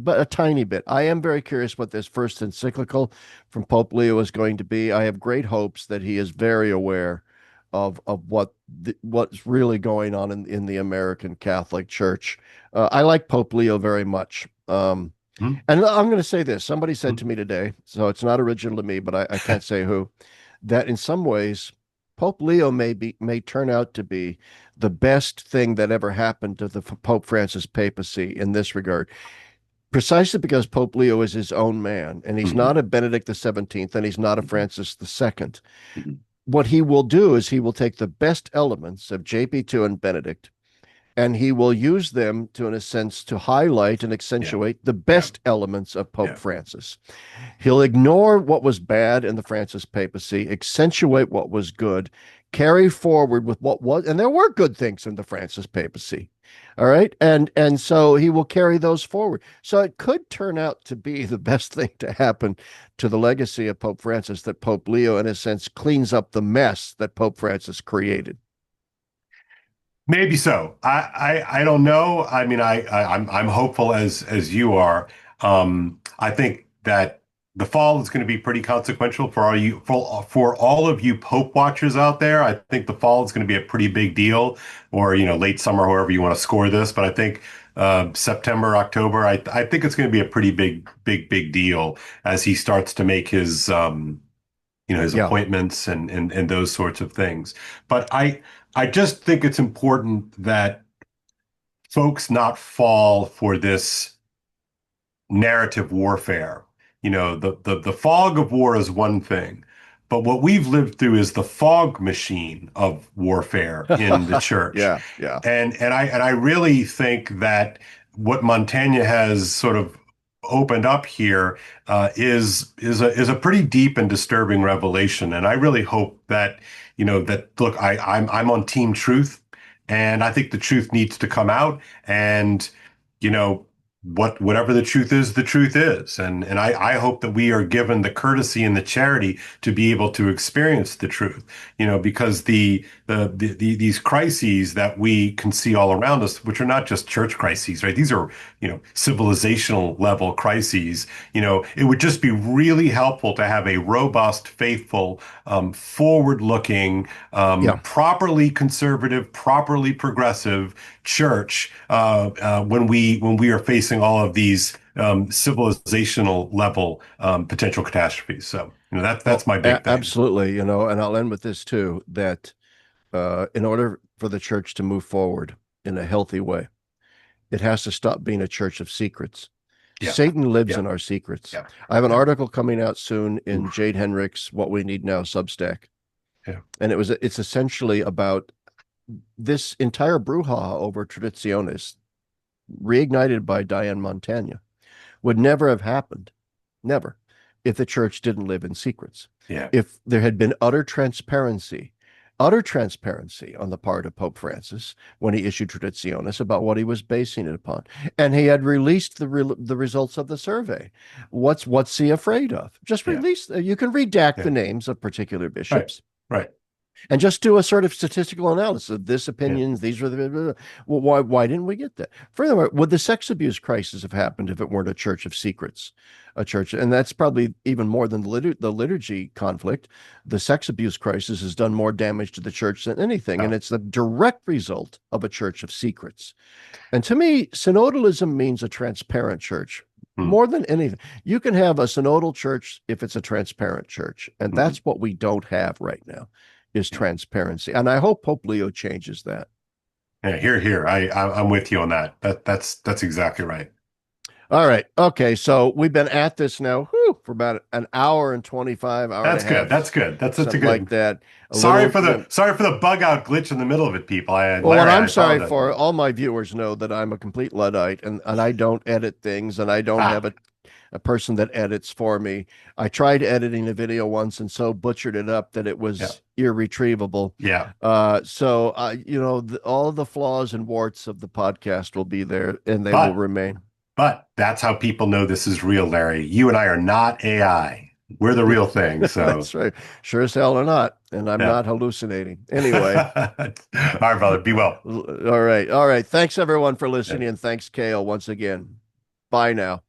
but a tiny bit. I am very curious what this first encyclical from Pope Leo is going to be. I have great hopes that he is very aware of what's really going on in the American Catholic Church. I like Pope Leo very much. Mm. And I'm going to say this. Somebody said Mm. to me today, so it's not original to me, but I can't say who, that in some ways Pope Leo may turn out to be the best thing that ever happened to the Pope Francis papacy in this regard, precisely because Pope Leo is his own man, and he's Mhm. not a Benedict the 17th, and he's not a Mhm. Francis the Second. Mhm. What he will do is he will take the best elements of JP2 and Benedict, and he will use them to, in a sense, to highlight and Yeah. accentuate the Yeah. best elements of Pope Yeah. Francis. He'll ignore what was bad in the Francis papacy, accentuate what was good, carry forward with what was, and there were good things in the Francis papacy. All right. And so he will carry those forward. So it could turn out to be the best thing to happen to the legacy of Pope Francis, that Pope Leo, in a sense, cleans up the mess that Pope Francis created. Maybe so. I don't know. I mean, I'm hopeful as you are. I think that the fall is going to be pretty consequential for all of you Pope watchers out there. I think the fall is going to be a pretty big deal, or late summer, however you want to score this. But I think September, October. I think it's going to be a pretty big deal as he starts to make his his Yeah. appointments and those sorts of things. But I just think it's important that folks not fall for this narrative warfare. The fog of war is one thing, but what we've lived through is the fog machine of warfare in the church. Yeah, yeah, And I really think that what Montaigne has sort of opened up here is a pretty deep and disturbing revelation. And I really hope that look, I'm on team truth, and I think the truth needs to come out. And you know whatever the truth is. And I hope that we are given the courtesy and the charity to be able to experience the truth, because these crises that we can see all around us, which are not just church crises, right? These are, civilizational level crises. It would just be really helpful to have a robust, faithful, forward-looking, yeah. properly conservative, properly progressive church when we are facing all of these civilizational level potential catastrophes. So that's Oh, my big thing. absolutely. And I'll end with this too, that in order for the church to move forward in a healthy way, it has to stop being a church of secrets. Yeah, Satan lives yeah, in our secrets. yeah, I have an yeah. article coming out soon in Oof. Jade Henrich's What We Need Now Substack. Yeah, And it's essentially about this entire brouhaha over Traditionis, reignited by Diane Montagna, would never have happened, never, if the church didn't live in secrets. yeah, If there had been utter transparency on the part of Pope Francis when he issued Traditionis about what he was basing it upon, and he had released the results of the survey. What's he afraid of? Just yeah, release. You can redact yeah. the names of particular Right, bishops right. and just do a sort of statistical analysis of this Yeah. opinions. These were the. Well, why didn't we get that? Furthermore, would the sex abuse crisis have happened if it weren't a church of secrets, a church? And that's probably even more than the liturgy conflict. The sex abuse crisis has done more damage to the church than anything, and Oh. it's the direct result of a church of secrets. And to me, synodalism means a transparent church. Mm, More than anything, you can have a synodal church if it's a transparent church. And mhm. that's what we don't have right now is Yeah. transparency. And I hope Pope Leo changes that. Yeah, here. I'm with you on that. That's exactly right. All right. Okay. So we've been at this now for about an hour and 25, hour and a That's good. half, That's good. That's a something like good. that. A Sorry little, for the bug out glitch in the middle of it, people. well, what Larry, I I'm sorry apologize. for, all my viewers know that I'm a complete Luddite and I don't edit things and I don't have Ah, a person that edits for me. I tried editing a video once and so butchered it up that it yeah, was irretrievable. yeah. All the flaws and warts of the podcast will be there and they will But remain. but that's how people know this is real, Larry. You and I are not AI. We're the real thing. So That's right. Sure as hell or not. And I'm yeah. not hallucinating. Anyway, All right, brother. Be well. all right. All right. Thanks everyone for Yeah. listening. And thanks, Kale, once again. Bye now.